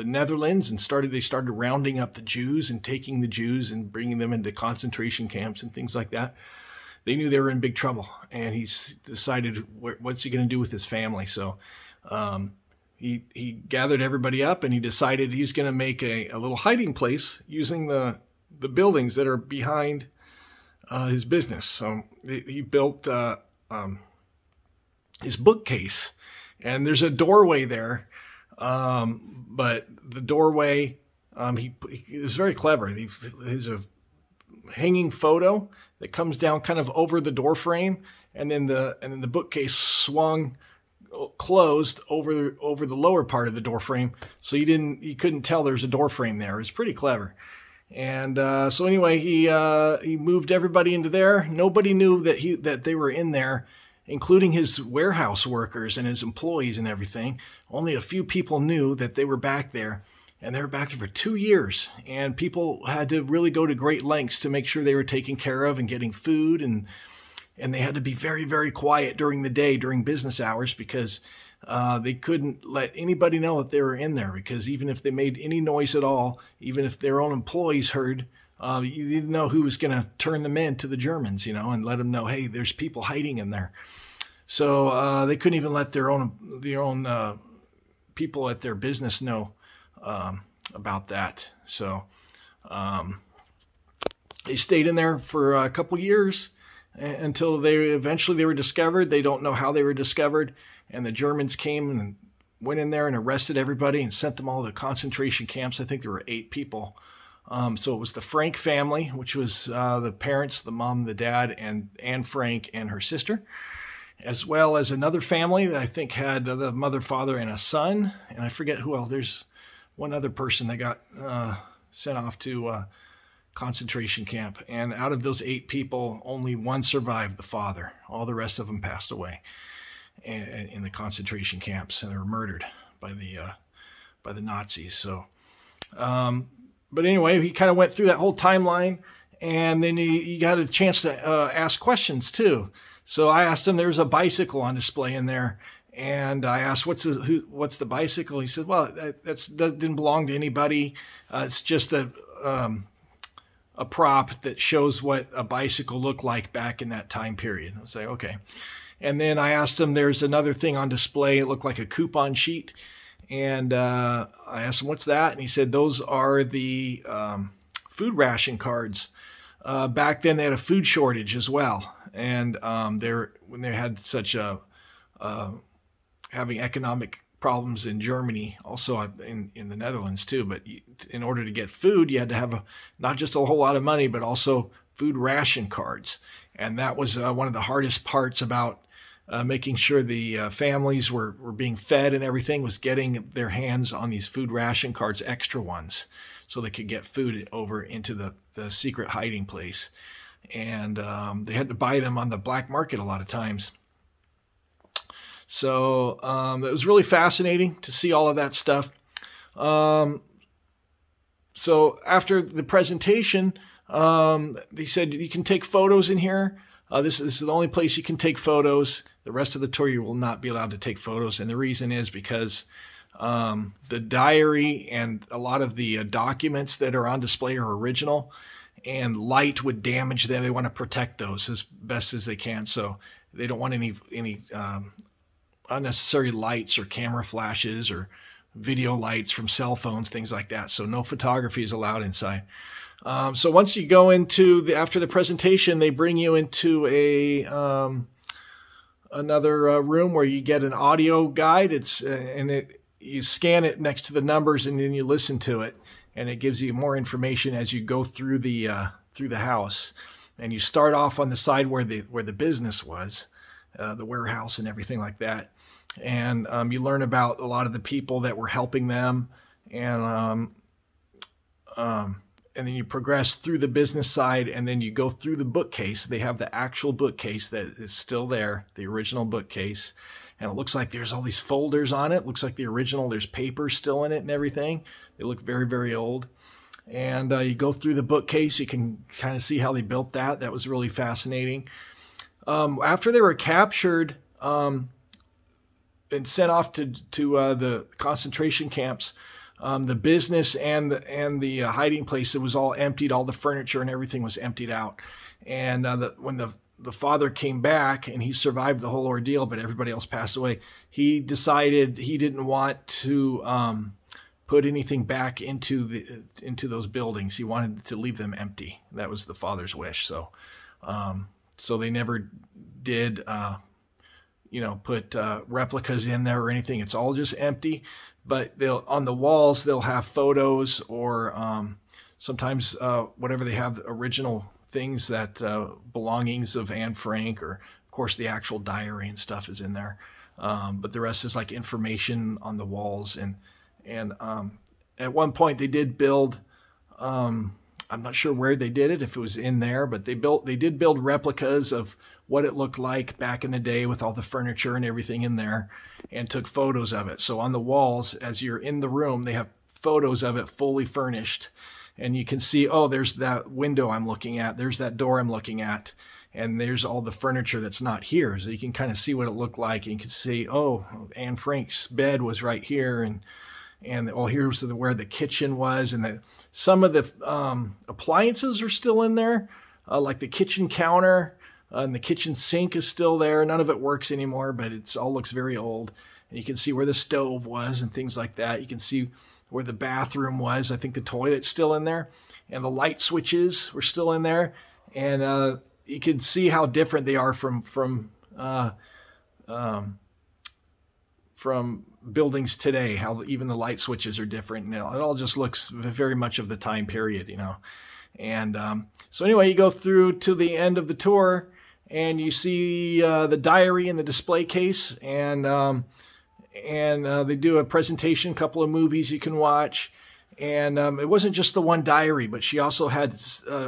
Netherlands and they started rounding up the Jews and taking the Jews and bringing them into concentration camps and things like that, they knew they were in big trouble. And he decided, what's he going to do with his family? So he gathered everybody up and he decided he's going to make a little hiding place using the buildings that are behind his business. So he built his bookcase, and there's a doorway there. But the doorway, he was very clever. There's a hanging photo that comes down kind of over the door frame, and then the bookcase swung closed over the lower part of the door frame, so you couldn't tell there's a door frame there. It was pretty clever. And so anyway, he moved everybody into there. Nobody knew that they were in there, including his warehouse workers and his employees and everything. Only a few people knew that they were back there, and they were back there for 2 years. And people had to really go to great lengths to make sure they were taken care of and getting food, and they had to be very, very quiet during the day, during business hours, because they couldn't let anybody know that they were in there, because even if they made any noise at all, even if their own employees heard, you didn't know who was going to turn them in to the Germans, you know, and let them know, hey, there's people hiding in there. So they couldn't even let their own people at their business know about that. So they stayed in there for a couple years until eventually they were discovered. They don't know how they were discovered. And the Germans came and went in there and arrested everybody and sent them all to concentration camps. I think there were 8 people. So it was the Frank family, which was the parents, the mom, the dad, and Anne Frank and her sister, as well as another family that I think had the mother, father, and a son. And I forget who else. There's one other person that got sent off to concentration camp. And out of those 8 people, only one survived, the father. All the rest of them passed away in the concentration camps, and they were murdered by the Nazis. So, but anyway, he kind of went through that whole timeline, and then he got a chance to ask questions too. So I asked him, there's a bicycle on display in there, and I asked, what's the bicycle? He said, well, that didn't belong to anybody. It's just a prop that shows what a bicycle looked like back in that time period. I was like, okay. And then I asked him, there's another thing on display. It looked like a coupon sheet. And I asked him, what's that? And he said, those are the food ration cards. Back then, they had a food shortage as well. And when they had such having economic problems in Germany, also in the Netherlands too. But in order to get food, you had to have not just a whole lot of money, but also food ration cards. And that was one of the hardest parts about making sure the families were being fed and everything, was getting their hands on these food ration cards, extra ones, so they could get food over into the secret hiding place. And they had to buy them on the black market a lot of times. So it was really fascinating to see all of that stuff. So after the presentation, they said, you can take photos in here. This is the only place you can take photos. The rest of the tour, you will not be allowed to take photos. And the reason is because the diary and a lot of the documents that are on display are original, and light would damage them. They want to protect those as best as they can. So they don't want any unnecessary lights or camera flashes or video lights from cell phones, things like that. So no photography is allowed inside. So once you go into after the presentation, they bring you into another room where you get an audio guide. You scan it next to the numbers, and then you listen to it, and it gives you more information as you go through the through the house, and you start off on the side where the business was, the warehouse and everything like that. And you learn about a lot of the people that were helping them, and then you progress through the business side, and then you go through the bookcase. They have the actual bookcase that is still there, the original bookcase. And it looks like there's all these folders on it. Looks like the original, there's paper still in it and everything. They look very, very old. And you go through the bookcase, you can kind of see how they built that. That was really fascinating. After they were captured and sent off to the concentration camps, the business and the hiding place, it was all emptied. All the furniture and everything was emptied out. And when the father came back, and he survived the whole ordeal, but everybody else passed away, he decided he didn't want to put anything back into those buildings. He wanted to leave them empty. That was the father's wish. So they never did put replicas in there or anything. It's all just empty. But on the walls they'll have photos, or sometimes whatever they have, original things that belongings of Anne Frank, or of course the actual diary and stuff is in there. But the rest is like information on the walls. And at one point they did build, I'm not sure where they did it, if it was in there, but they did build replicas of what it looked like back in the day with all the furniture and everything in there, and took photos of it. So on the walls, as you're in the room, they have photos of it fully furnished. And you can see, oh, there's that window I'm looking at, there's that door I'm looking at, and there's all the furniture that's not here. So you can kind of see what it looked like, and you can see, oh, Anne Frank's bed was right here, and oh, here's where the kitchen was, and some of the appliances are still in there, like the kitchen counter, and the kitchen sink is still there. None of it works anymore, but it all looks very old. And you can see where the stove was and things like that. You can see where the bathroom was. I think the toilet's still in there, and the light switches were still in there. And you can see how different they are from buildings today. How even the light switches are different. It all just looks very much of the time period, And so anyway, you go through to the end of the tour, and you see the diary in the display case, and they do a presentation, a couple of movies you can watch. And it wasn't just the one diary, but she also had,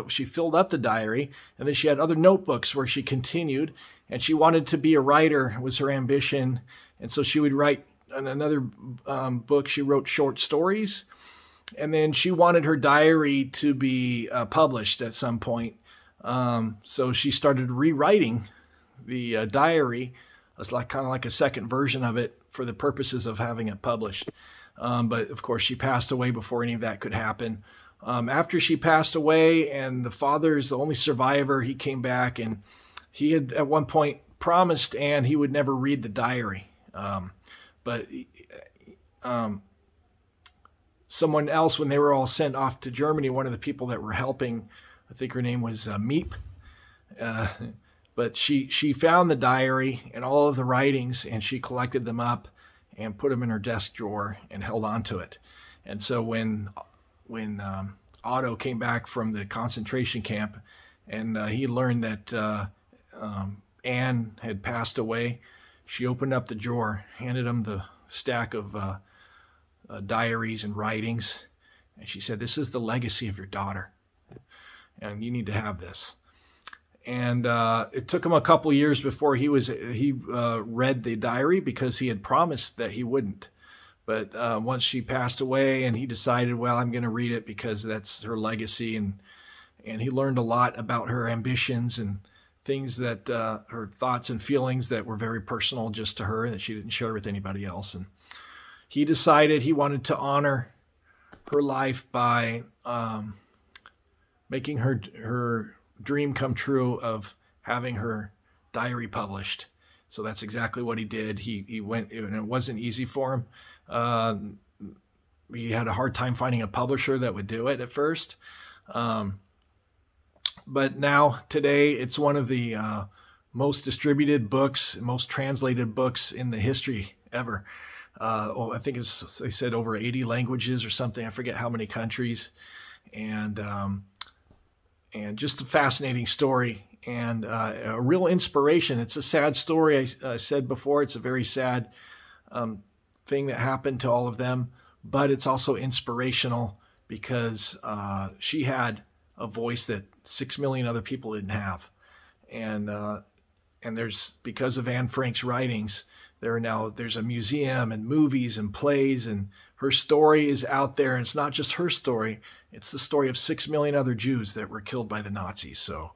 she filled up the diary, and then she had other notebooks where she continued, and she wanted to be a writer, was her ambition. And so she would write another book. She wrote short stories, and then she wanted her diary to be published at some point. So she started rewriting the diary. It's like kind of like a second version of it for the purposes of having it published. But of course she passed away before any of that could happen. After she passed away, and the father is the only survivor, he came back, and he had at one point promised Anne he would never read the diary. But someone else, when they were all sent off to Germany, one of the people that were helping, I think her name was Meep, but she found the diary and all of the writings, and she collected them up and put them in her desk drawer and held on to it. And so when Otto came back from the concentration camp, and he learned that Anne had passed away, she opened up the drawer, handed him the stack of diaries and writings, and she said, "This is the legacy of your daughter, and you need to have this." And it took him a couple years before he read the diary, because he had promised that he wouldn't. But once she passed away, and he decided, well, I'm going to read it because that's her legacy, and he learned a lot about her ambitions and things that her thoughts and feelings that were very personal just to her, that she didn't share with anybody else. And he decided he wanted to honor her life by making her dream come true of having her diary published. So that's exactly what he did. He went, and it wasn't easy for him. He had a hard time finding a publisher that would do it at first. But now, today, it's one of the most distributed books, most translated books in the history ever. I think they said over 80 languages or something. I forget how many countries. And and just a fascinating story, and a real inspiration. It's a sad story. I said before, it's a very sad thing that happened to all of them, but it's also inspirational because she had a voice that 6 million other people didn't have. And there's, because of Anne Frank's writings, there's a museum and movies and plays, and her story is out there. And it's not just her story, it's the story of 6 million other Jews that were killed by the Nazis. So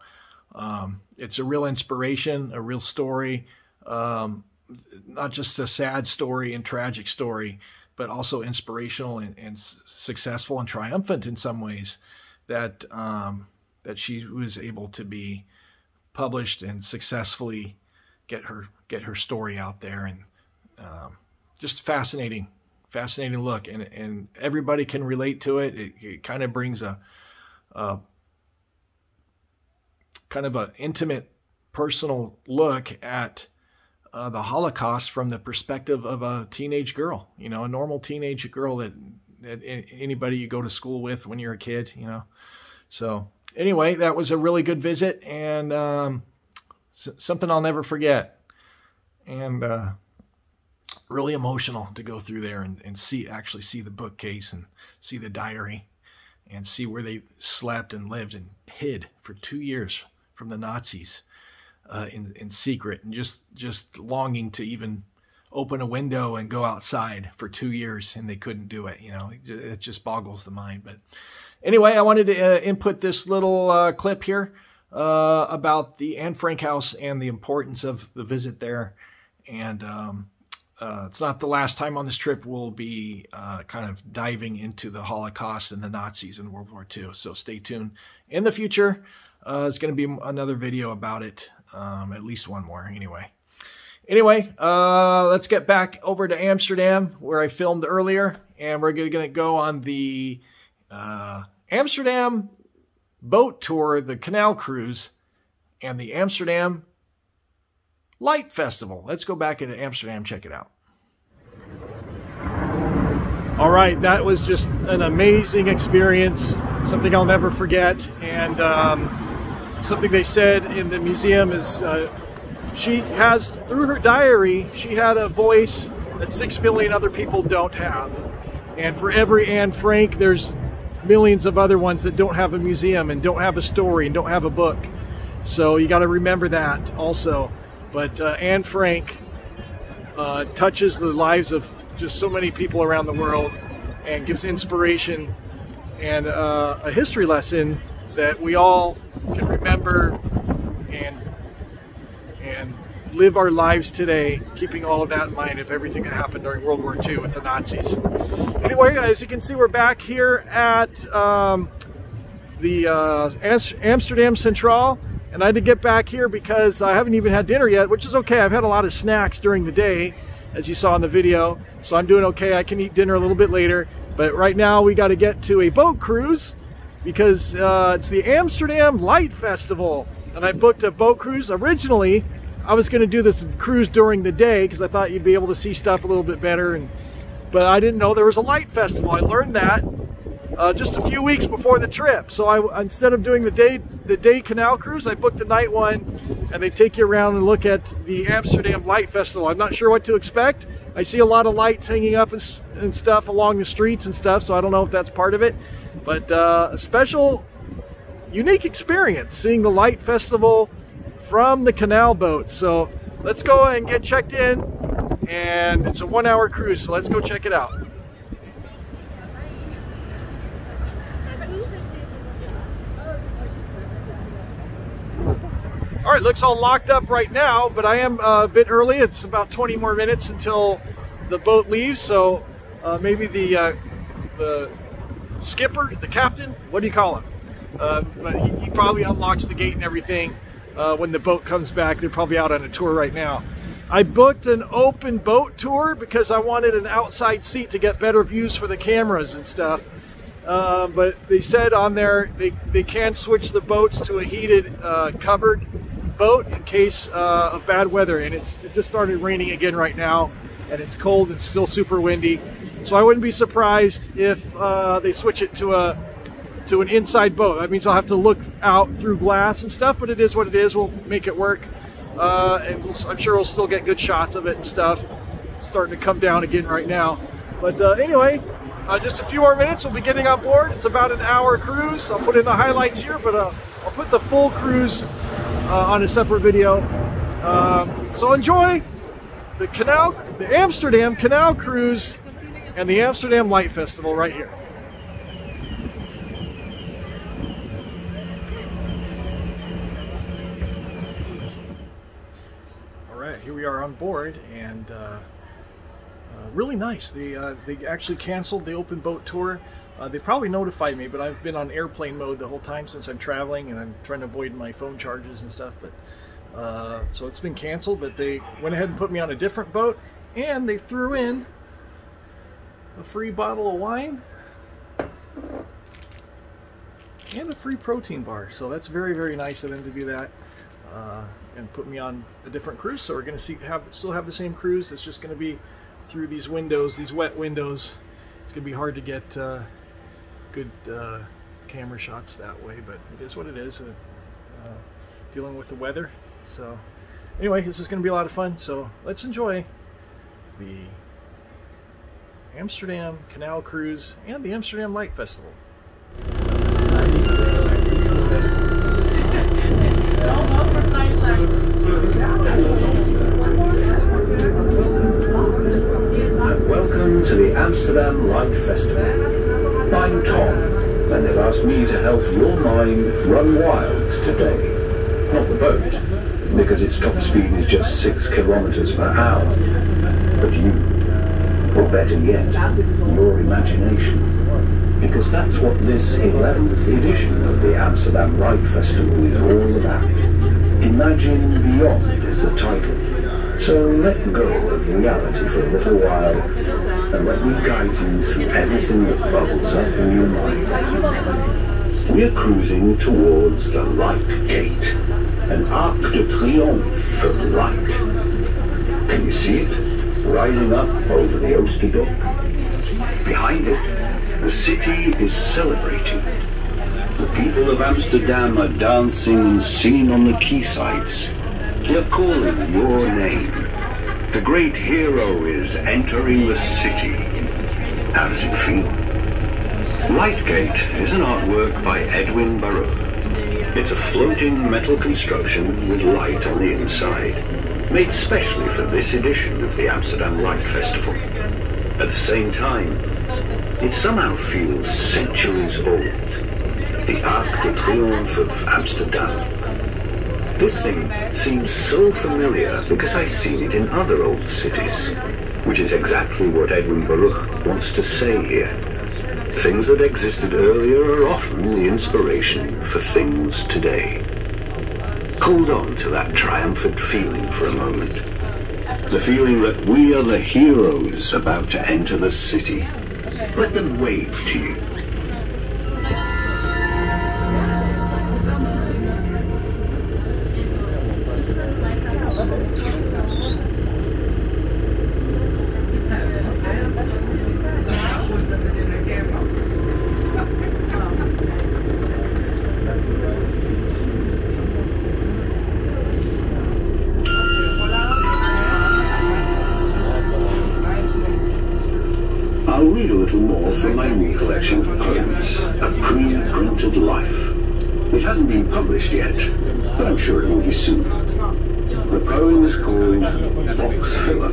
it's a real inspiration, a real story, not just a sad story and tragic story, but also inspirational and successful and triumphant in some ways, that that she was able to be published and successfully get her story out there. And just fascinating look, and everybody can relate to it. It kind of brings a kind of an intimate, personal look at the Holocaust from the perspective of a teenage girl, you know, a normal teenage girl that anybody you go to school with when you're a kid, you know. So anyway, that was a really good visit, and something I'll never forget, and really emotional to go through there and actually see the bookcase and see the diary and see where they slept and lived and hid for 2 years from the Nazis in secret, and just longing to even open a window and go outside for 2 years, and they couldn't do it. You know, it just boggles the mind. But anyway, I wanted to input this little clip here about the Anne Frank house and the importance of the visit there. And it's not the last time on this trip. We'll be kind of diving into the Holocaust and the Nazis in World War II. So stay tuned. In the future, there's going to be another video about it, at least one more anyway. Anyway, let's get back over to Amsterdam, where I filmed earlier, and we're going to go on the Amsterdam boat tour, the Canal cruise, and the Amsterdam Light Festival. Let's go back into Amsterdam, check it out. All right, that was just an amazing experience, something I'll never forget, and something they said in the museum is she has, through her diary, she had a voice that 6 million other people don't have. And for every Anne Frank, there's millions of other ones that don't have a museum and don't have a story and don't have a book. So you got to remember that also. But Anne Frank touches the lives of just so many people around the world and gives inspiration and a history lesson that we all can remember and live our lives today, keeping all of that in mind, of everything that happened during World War II with the Nazis. Anyway, as you can see, we're back here at the Amsterdam Centraal, and I had to get back here because I haven't even had dinner yet, which is okay. I've had a lot of snacks during the day, as you saw in the video, so I'm doing okay. I can eat dinner a little bit later, but right now we got to get to a boat cruise because it's the Amsterdam Light Festival, and I booked a boat cruise. Originally, I was going to do this cruise during the day because I thought you'd be able to see stuff a little bit better, but I didn't know there was a light festival. I learned that just a few weeks before the trip. So instead of doing the day canal cruise, I booked the night one, and they take you around and look at the Amsterdam Light Festival. I'm not sure what to expect. I see a lot of lights hanging up and stuff along the streets and stuff, so I don't know if that's part of it. But a special, unique experience seeing the Light Festival from the canal boat. So let's go and get checked in, and it's a 1-hour cruise, so let's go check it out. All right, looks all locked up right now, but I am a bit early. It's about 20 more minutes until the boat leaves, so maybe the skipper, the captain, what do you call him? But he probably unlocks the gate and everything when the boat comes back. They're probably out on a tour right now. I booked an open boat tour because I wanted an outside seat to get better views for the cameras and stuff. But they said on there they can switch the boats to a heated covered boat in case of bad weather, and it just started raining again right now, and it's cold and still super windy, so I wouldn't be surprised if they switch it to a to an inside boat. That means I'll have to look out through glass and stuff, but it is what it is. We'll make it work. And I'm sure we'll still get good shots of it and stuff. It's starting to come down again right now. But anyway, just a few more minutes, we'll be getting on board. It's about an hour cruise. I'll put in the highlights here, but I'll put the full cruise on a separate video. So enjoy the Amsterdam Canal Cruise and the Amsterdam Light Festival right here. All right, here we are on board, and really nice. They actually canceled the open boat tour. They probably notified me, but I've been on airplane mode the whole time since I'm traveling, and I'm trying to avoid my phone charges and stuff. But so it's been canceled, but they went ahead and put me on a different boat, and they threw in a free bottle of wine and a free protein bar. So that's very, very nice of them to do that and put me on a different cruise. So we're going to still have the same cruise. It's just going to be through these windows, these wet windows. It's going to be hard to get good camera shots that way, but it is what it is, dealing with the weather. So anyway, this is going to be a lot of fun, so let's enjoy the Amsterdam Canal Cruise and the Amsterdam Light Festival. Welcome to the Amsterdam Light Festival. I'm Tom, and they've asked me to help your mind run wild today. Not the boat, because its top speed is just 6 kilometers per hour. But you, or better yet, your imagination. Because that's what this 11th edition of the Amsterdam Light Festival is all about. Imagine Beyond is the title. So let go of reality for a little while and let me guide you through everything that bubbles up in your mind. We're cruising towards the Light Gate, an Arc de Triomphe of light. Can you see it? Rising up over the Oosterdok. Behind it, the city is celebrating. The people of Amsterdam are dancing and singing on the quaysides. They're calling your name. The great hero is entering the city. How does it feel? Lightgate is an artwork by Edwin Baruch. It's a floating metal construction with light on the inside, made specially for this edition of the Amsterdam Light Festival. At the same time, it somehow feels centuries old. The Arc de Triomphe of Amsterdam. This thing seems so familiar because I've seen it in other old cities, which is exactly what Edwin Baruch wants to say here. Things that existed earlier are often the inspiration for things today. Hold on to that triumphant feeling for a moment. The feeling that we are the heroes about to enter the city. Let them wave to you. I'll read a little more from my new collection of poems, A Pre-Printed Life. It hasn't been published yet, but I'm sure it will be soon. The poem is called Box Filler.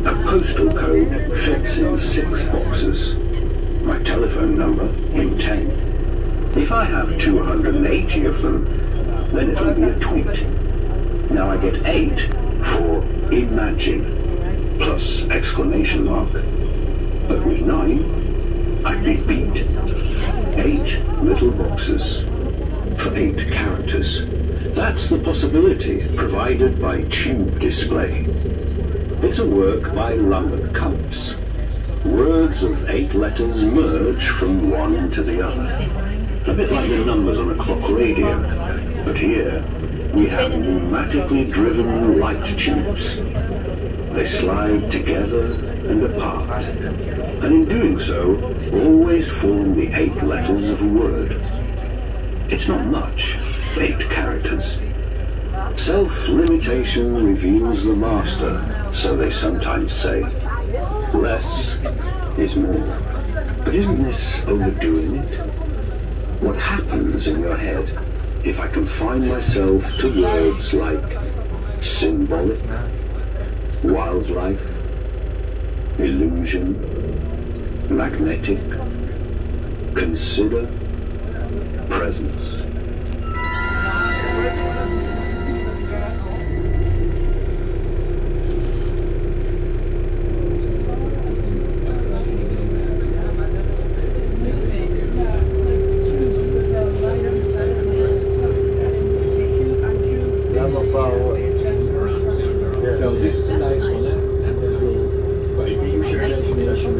A postal code fits in 6 boxes. My telephone number in 10. If I have 280 of them, then it'll be a tweet. Now I get 8 for imagine, plus exclamation mark. But with 9, I'd be beat. 8 little boxes for 8 characters. That's the possibility provided by Tube Display. It's a work by Lambert Counts. Words of 8 letters merge from one to the other. A bit like the numbers on a clock radio. But here, we have pneumatically driven light tubes. They slide together and apart, and in doing so, always form the 8 letters of a word. It's not much, 8 characters. Self-limitation reveals the master, so they sometimes say. Less is more. But isn't this overdoing it? What happens in your head if I confine myself to words like symbolic, wildlife, illusion, magnetic, consider, presence? So this is a nice one, and then we'll use your imagination.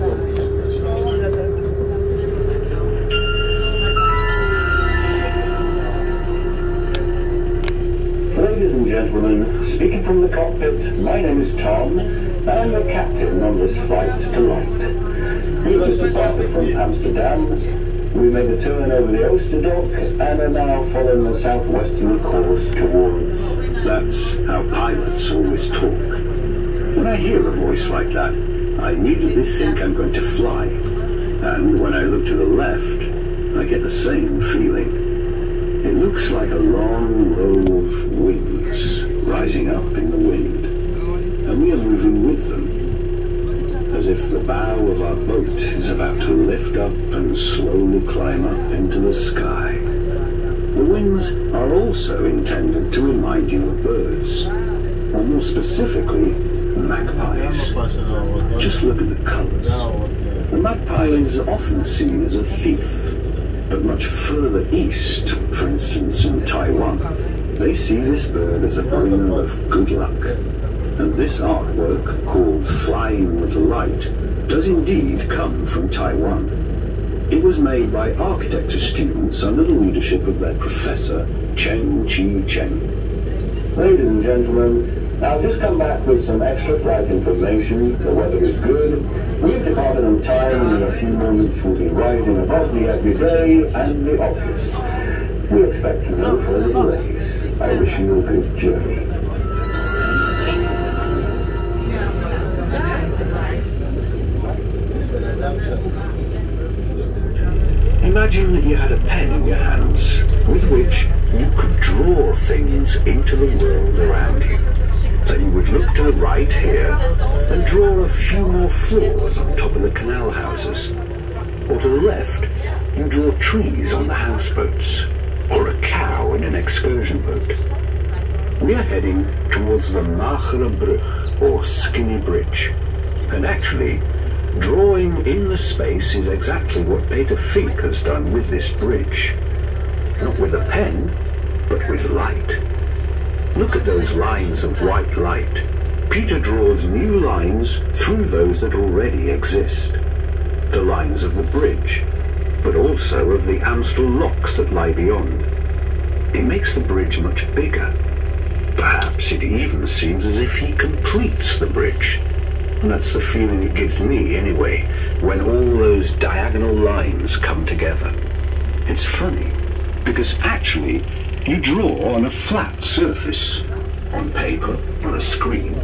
Ladies and gentlemen, speaking from the cockpit, my name is Tom, and I'm your captain on this flight to Light. We've just departed from Amsterdam. We made a turn over the Oosterdok and are now following the southwesterly course towards... That's how pilots always talk. When I hear a voice like that, I immediately think I'm going to fly. And when I look to the left, I get the same feeling. It looks like a long row of wings rising up in the wind. And we are moving with them, as if the bow of our boat is about to lift up and slowly climb up into the sky. The wings are also intended to remind you of birds, or more specifically, magpies. Just look at the colours. The magpie is often seen as a thief, but much further east, for instance in Taiwan, they see this bird as a bringer of good luck. And this artwork, called Flying with Light, does indeed come from Taiwan. It was made by architecture students under the leadership of their professor, Chen Chi Chen. Ladies and gentlemen, I'll just come back with some extra flight information. The weather is good. We've departed on time, and in a few moments we'll be rising above the everyday and the obvious. We expect no further delays. I wish you a good journey. Imagine that you had a pen in your hands with which you could draw things into the world around you. Then you would look to the right here and draw a few more floors on top of the canal houses. Or to the left, you draw trees on the houseboats, or a cow in an excursion boat. We are heading towards the Magere Brug, or Skinny Bridge, and actually, drawing in the space is exactly what Peter Fink has done with this bridge. Not with a pen, but with light. Look at those lines of white light. Peter draws new lines through those that already exist. The lines of the bridge, but also of the Amstel locks that lie beyond. It makes the bridge much bigger. Perhaps it even seems as if he completes the bridge. And that's the feeling it gives me, anyway, when all those diagonal lines come together. It's funny, because actually, you draw on a flat surface. On paper, on a screen.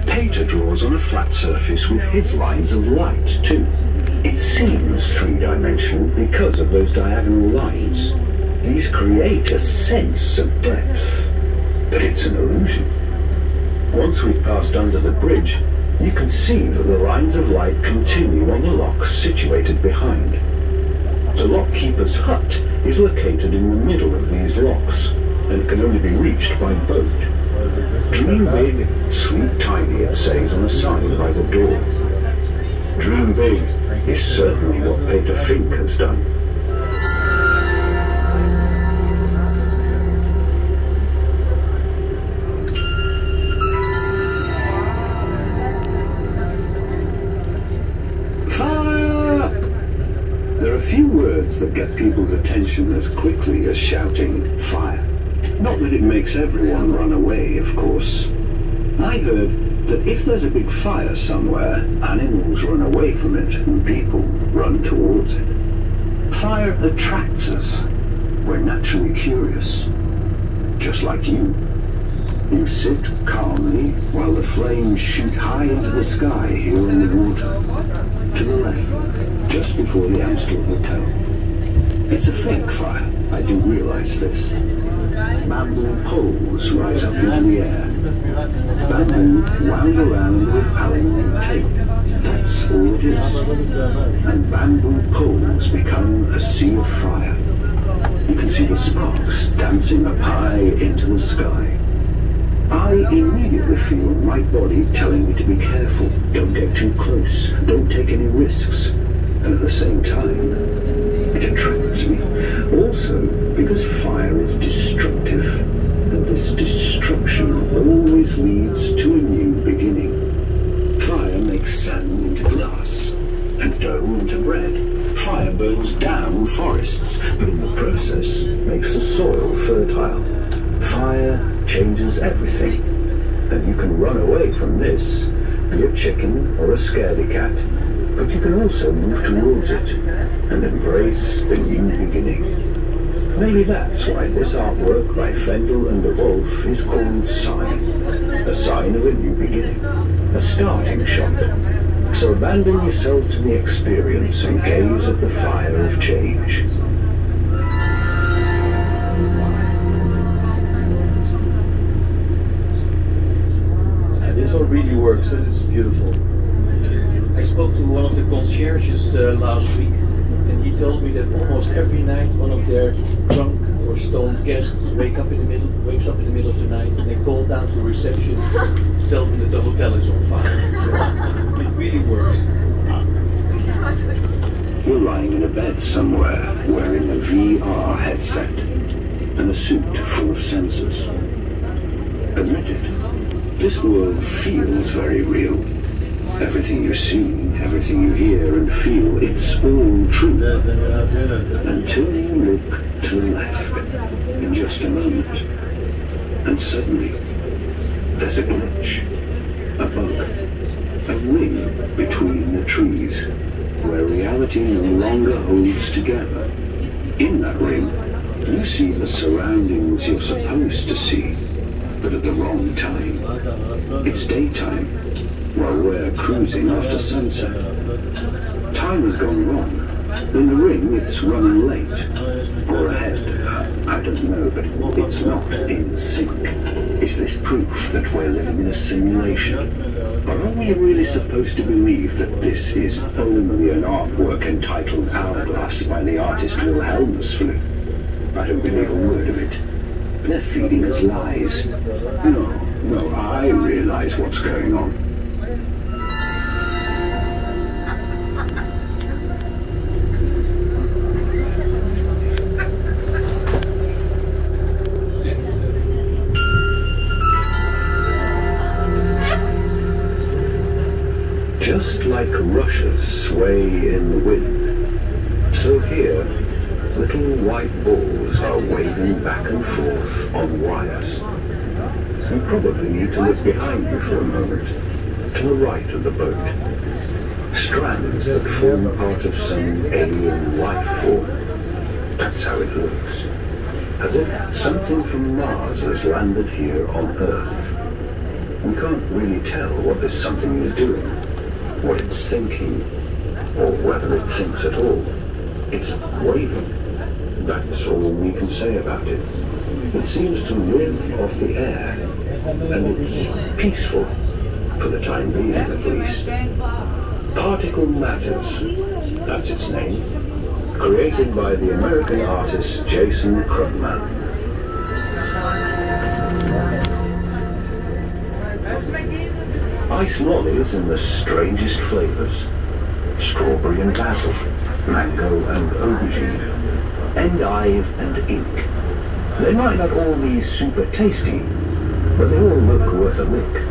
Peter draws on a flat surface with his lines of light, too. It seems three-dimensional because of those diagonal lines. These create a sense of depth. But it's an illusion. Once we've passed under the bridge, you can see that the lines of light continue on the locks situated behind. The lockkeeper's hut is located in the middle of these locks, and can only be reached by boat. Dream big, sleep tiny, it says on the sign by the door. Dream big is certainly what Peter Fink has done. Few words that get people's attention as quickly as shouting fire. Not that it makes everyone run away, of course. I heard that if there's a big fire somewhere, animals run away from it and people run towards it. Fire attracts us. We're naturally curious. Just like you. You sit calmly while the flames shoot high into the sky here on the water. To the left, just before the Amsterdam Hotel. It's a fake fire, I do realize this. Bamboo poles rise up into the air. Bamboo wound around with aluminium tape. That's all it is. And bamboo poles become a sea of fire. You can see the sparks dancing up high into the sky. I immediately feel my body telling me to be careful, don't get too close, don't take any risks. And at the same time, it attracts me. Also, because fire is destructive, and this destruction always leads to a new beginning. Fire makes sand into glass, and dough into bread. Fire burns down forests, but in the process makes the soil fertile. Fire changes everything, and you can run away from this, be a chicken or a scaredy cat, but you can also move towards it and embrace the new beginning. Maybe that's why this artwork by Fendel and de Wolf is called Sign, a sign of a new beginning, a starting shot. So abandon yourself to the experience and gaze at the fire of change. This one really works, and it's beautiful. I spoke to one of the concierges last week, and he told me that almost every night one of their drunk or stoned guests wakes up in the middle of the night, and they call down to reception to tell them that the hotel is on fire. It really works. You're lying in a bed somewhere, wearing a VR headset and a suit full of sensors. Admit it. This world feels very real. Everything you see, everything you hear and feel, it's all true. Until you look to the left, in just a moment. And suddenly, there's a glitch, a bug, a ring between the trees, where reality no longer holds together. In that ring, you see the surroundings you're supposed to see, but at the wrong time. It's daytime, while we're cruising after sunset. Time has gone wrong. In the ring, it's running late, or ahead, I don't know, but it's not in sync. Is this proof that we're living in a simulation? Or are we really supposed to believe that this is only an artwork entitled Hourglass by the artist Wilhelmusflug? I don't believe a word of it. They're feeding us lies. No, I realize what's going on. Just like rushes sway in the wind, so here, little white balls are waving back and forth on wires. You probably need to look behind you for a moment, to the right of the boat. Strands that form part of some alien life form. That's how it looks. As if something from Mars has landed here on Earth. We can't really tell what this something is doing, what it's thinking, or whether it thinks at all. It's waving. That's all we can say about it. It seems to live off the air, and it's peaceful, for the time being at least. Particle Matters, that's its name, created by the American artist Jason Krugman. Ice lollies in the strangest flavors. Strawberry and basil, mango and aubergine, endive and ink. They might not all be super tasty, but they all look worth a lick.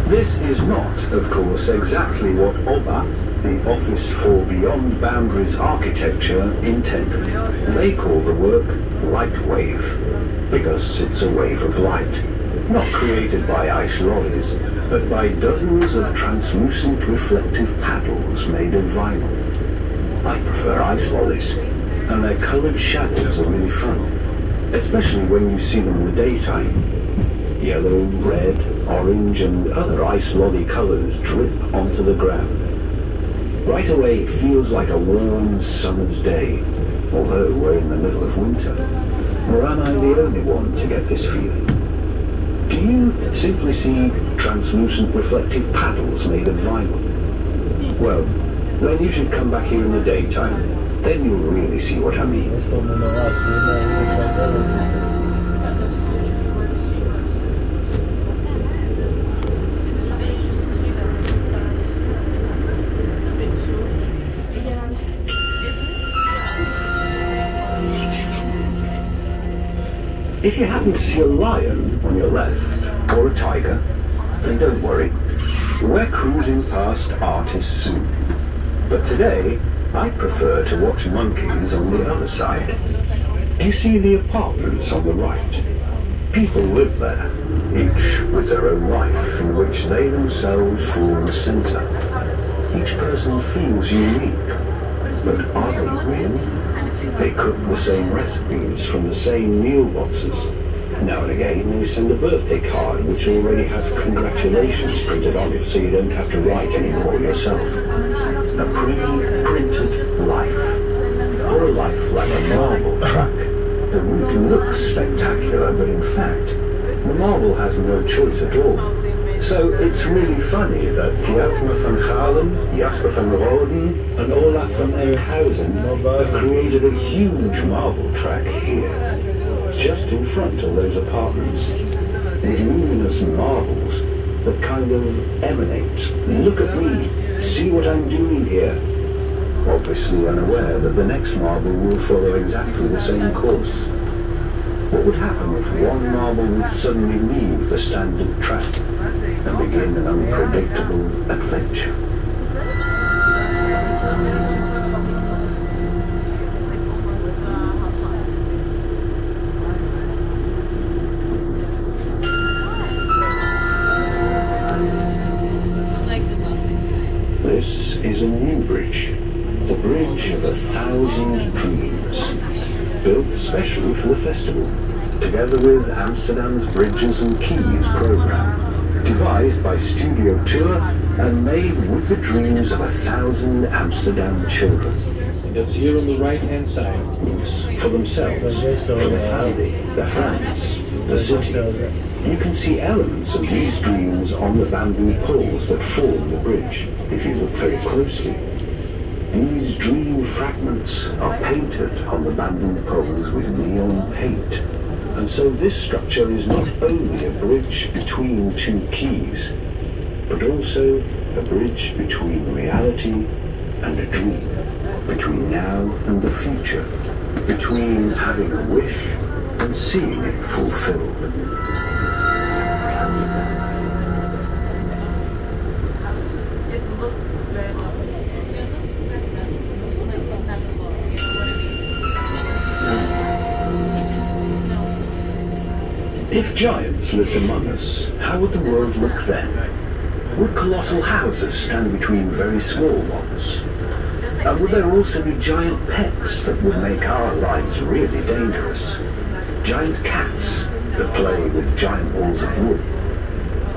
This is not, of course, exactly what OBA, the Office for Beyond Boundaries Architecture, intended. They call the work LiQWYD, because it's a wave of light, not created by ice lollies, but by dozens of translucent reflective paddles made of vinyl. I prefer ice lollies, and their coloured shadows are really fun, especially when you see them in the daytime. Yellow, red, orange and other ice lolly colours drip onto the ground. Right away it feels like a warm summer's day, although we're in the middle of winter. Or am I the only one to get this feeling? Do you simply see translucent reflective paddles made of vinyl? Well, then you should come back here in the daytime. Then you'll really see what I mean. If you happen to see a lion on your left, or a tiger, then don't worry. We're cruising past Artist Zoo. But today, I prefer to watch monkeys on the other side. Do you see the apartments on the right? People live there, each with their own life in which they themselves form the centre. Each person feels unique, but are they really? They cook the same recipes from the same meal boxes. Now and again they send a birthday card which already has congratulations printed on it, so you don't have to write any more yourself. A pre-printed life, or a life like a marble track. The route looks spectacular, but in fact the marble has no choice at all. So it's really funny that Tjapma van Haarlem, Jasper van Roden and Olaf van Eyerhausen have created a huge marble track here, just in front of those apartments, with luminous marbles that kind of emanate. Look at me, see what I'm doing here. Obviously unaware that the next marble will follow exactly the same course. What would happen if one marble would suddenly leave the standard track and begin an unpredictable adventure? This is a new bridge, the Bridge of 1,000 Dreams, built specially for the festival, together with Amsterdam's Bridges and Quays programme, devised by Studio Tour and made with the dreams of 1,000 Amsterdam children. And that's here on the right-hand side. For themselves, for their family, their friends, the city. You can see elements of these dreams on the bamboo poles that form the bridge, if you look very closely. These dream fragments are painted on the bamboo poles with neon paint. And so this structure is not only a bridge between two quays, but also a bridge between reality and a dream, between now and the future, between having a wish and seeing it fulfilled. If giants lived among us, how would the world look then? Would colossal houses stand between very small ones? And would there also be giant pets that would make our lives really dangerous? Giant cats that play with giant balls of wood?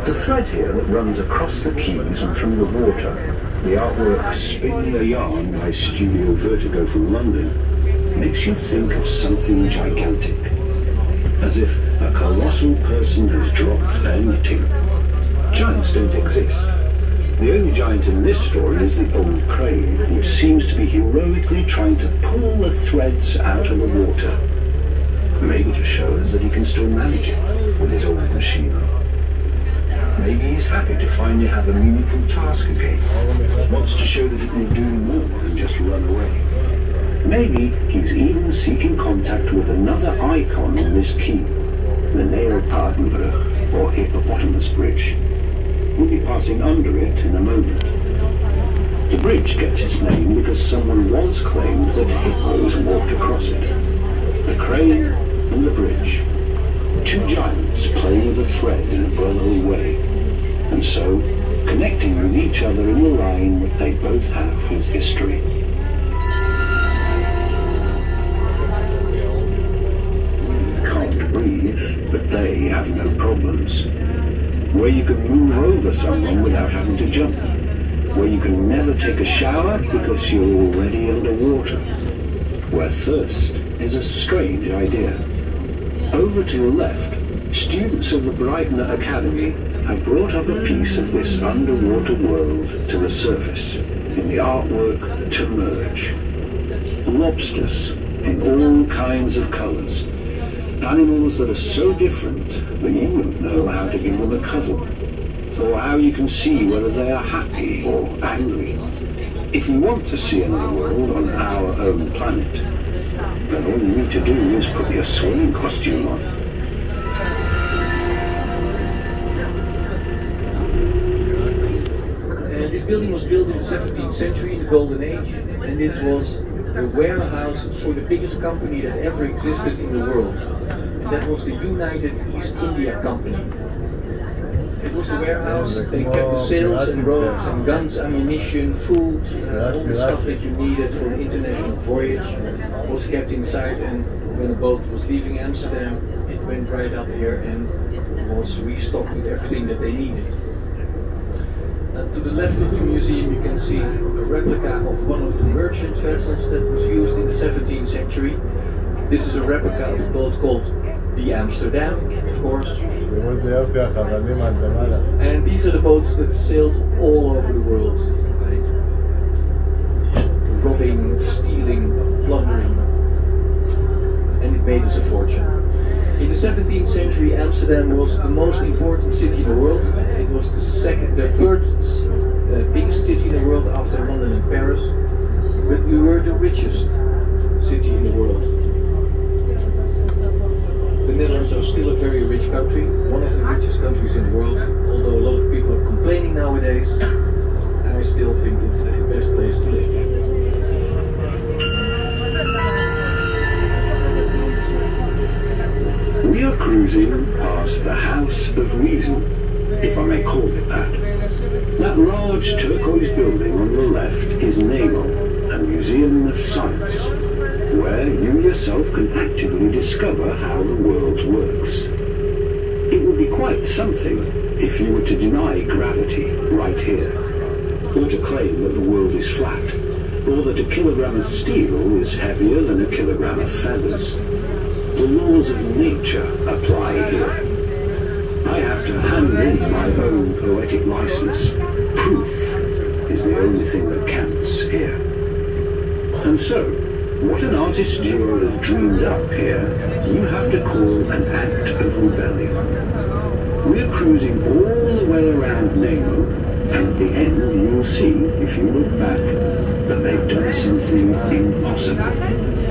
The thread here that runs across the quays and through the water, the artwork Spinning a Yarn by Studio Vertigo from London, makes you think of something gigantic. As if a colossal person has dropped their knitting. Giants don't exist. The only giant in this story is the old crane, which seems to be heroically trying to pull the threads out of the water. Maybe to show us that he can still manage it with his old machinery. Maybe he's happy to finally have a meaningful task again. Wants to show that he can do more than just run away. Maybe he's even seeking contact with another icon on this quay, the Neopaardenbrug, or Hippopotamus Bridge. We'll be passing under it in a moment. The bridge gets its name because someone once claimed that hippos walked across it. The crane and the bridge. Two giants play with a thread in a brotherly way, and and so connecting with each other in the line that they both have with history. We can't breathe, but they have no problems. Where you can move over someone without having to jump. Where you can never take a shower because you're already underwater. Where thirst is a strange idea. Over to your left, students of the Breitner Academy have brought up a piece of this underwater world to the surface in the artwork To Merge. Lobsters in all kinds of colours. Animals that are so different that you wouldn't know how to give them a cuddle, or how you can see whether they are happy or angry. If you want to see another world on our own planet, then all you need to do is put your swimming costume on. This building was built in the 17th century, in the Golden Age, and this was the warehouse for the biggest company that ever existed in the world. And that was the United East India Company. It was the warehouse, they kept the sails and ropes and guns, ammunition, food, all the stuff that you needed for an international voyage was kept inside, and when a boat was leaving Amsterdam, it went right up here and was restocked with everything that they needed. To the left of the museum you can see a replica of one of the merchant vessels that was used in the 17th century. This is a replica of a boat called the Amsterdam, of course. And these are the boats that sailed all over the world, right? Robbing, stealing, plundering, and it made us a fortune. In the 17th century, Amsterdam was the most important city in the world. It was the third biggest city in the world after London and Paris. But we were the richest city in the world. The Netherlands are still a very rich country, one of the richest countries in the world. Although a lot of people are complaining nowadays, I still think it's the best place to live. We are cruising past the House of Reason, if I may call it that. That large turquoise building on your left is NAMO, a museum of science, where you yourself can actively discover how the world works. It would be quite something if you were to deny gravity right here, or to claim that the world is flat, or that a kilogram of steel is heavier than a kilogram of feathers. The laws of nature apply here. I have to hand in my own poetic license. Proof is the only thing that counts here. And so, what an artist duo has dreamed up here, you have to call an act of rebellion. We're cruising all the way around Nemo, and at the end you'll see, if you look back, that they've done something impossible.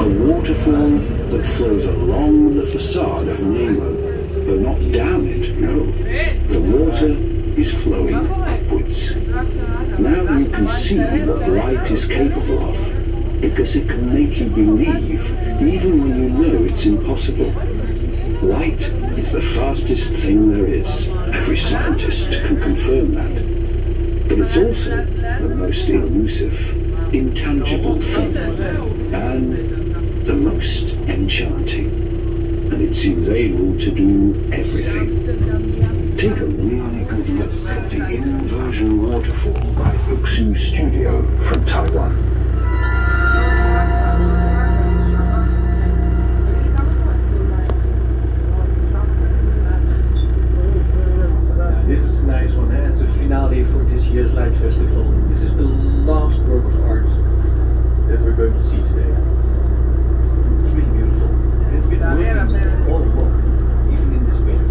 A waterfall that flows along the facade of Nemo, but not down it, no. The water is flowing upwards. Now you can see what light is capable of, because it can make you believe, even when you know it's impossible. Light is the fastest thing there is. Every scientist can confirm that. But it's also the most elusive, intangible thing, and the most enchanting. And it seems able to do everything. Take a really good look at the Inversion Waterfall by Uksu Studio from Taiwan. This is a nice one, eh? It's a finale for this year's Light Festival. This is the last work of art that we're going to see today. It's really beautiful. And it's been working all along, even in this winter.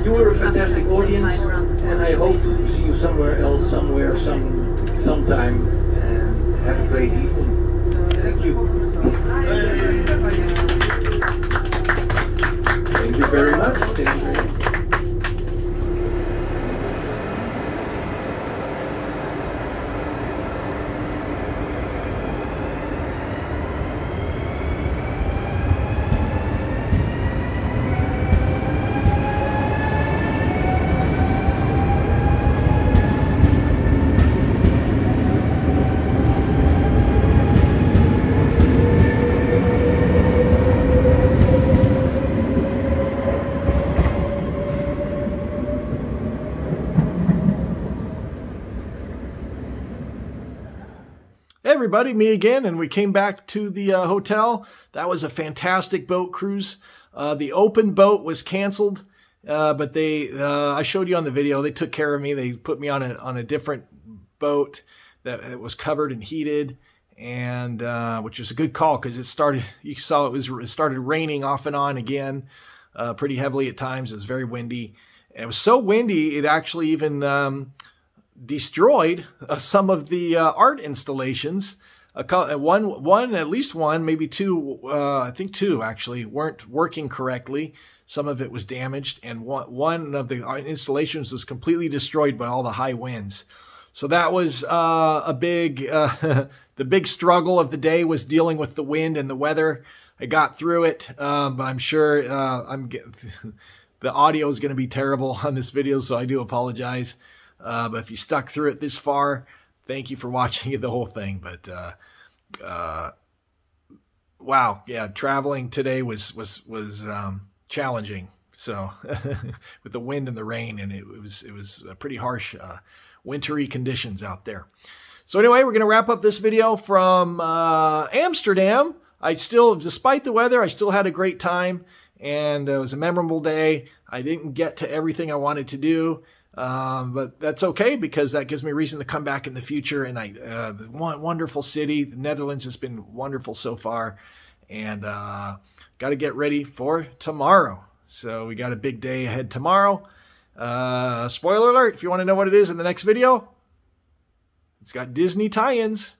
You were a fantastic audience, and I hope to see you somewhere else, somewhere, sometime, and have a great evening. Thank you. Thank you. very much. Thank you very much. Hey everybody, me again, and we came back to the hotel. That was a fantastic boat cruise. The open boat was canceled, but I showed you on the video, they took care of me. They put me on a different boat that was covered and heated, and which is a good call because it started, you saw it started raining off and on again, pretty heavily at times. It was very windy. And it was so windy, it actually even destroyed some of the art installations. At least one, maybe two, I think two actually, weren't working correctly. Some of it was damaged, and one of the installations was completely destroyed by all the high winds. So that was a big, the big struggle of the day was dealing with the wind and the weather. I got through it, but I'm sure the audio is going to be terrible on this video, so I do apologize. But if you stuck through it this far, thank you for watching the whole thing. But wow, yeah, traveling today was challenging. So with the wind and the rain, and it was pretty harsh, wintry conditions out there. So anyway, we're going to wrap up this video from Amsterdam. Despite the weather, I still had a great time, and it was a memorable day. I didn't get to everything I wanted to do. But that's okay, because that gives me reason to come back in the future. And the wonderful city, the Netherlands has been wonderful so far, and got to get ready for tomorrow. So we got a big day ahead tomorrow. Spoiler alert, if you want to know what it is in the next video, it's got Disney tie-ins.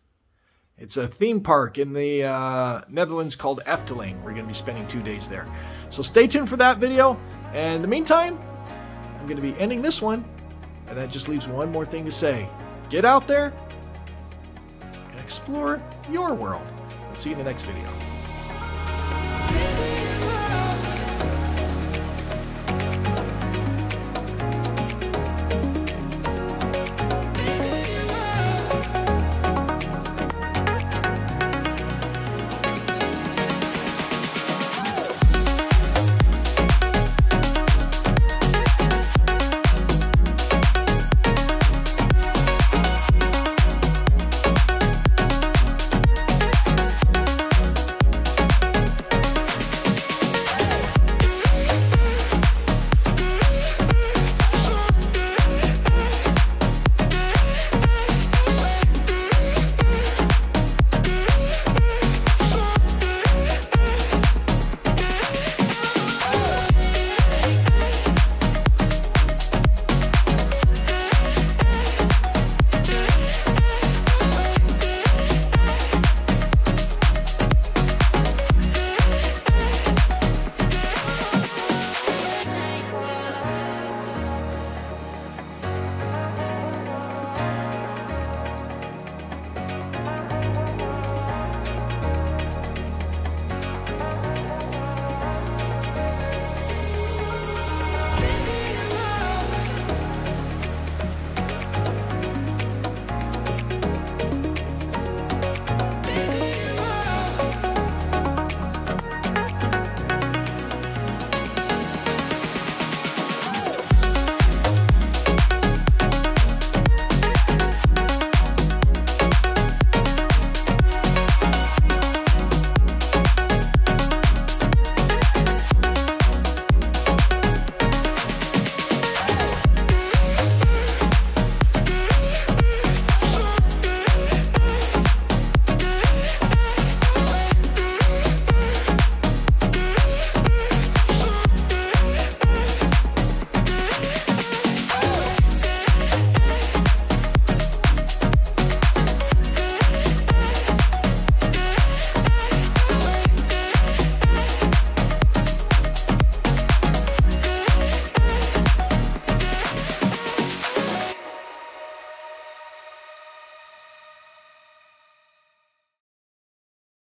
It's a theme park in the Netherlands called Efteling. We're going to be spending 2 days there. So stay tuned for that video. And in the meantime, I'm going to be ending this one, and that just leaves one more thing to say. Get out there and explore your world. I'll see you in the next video.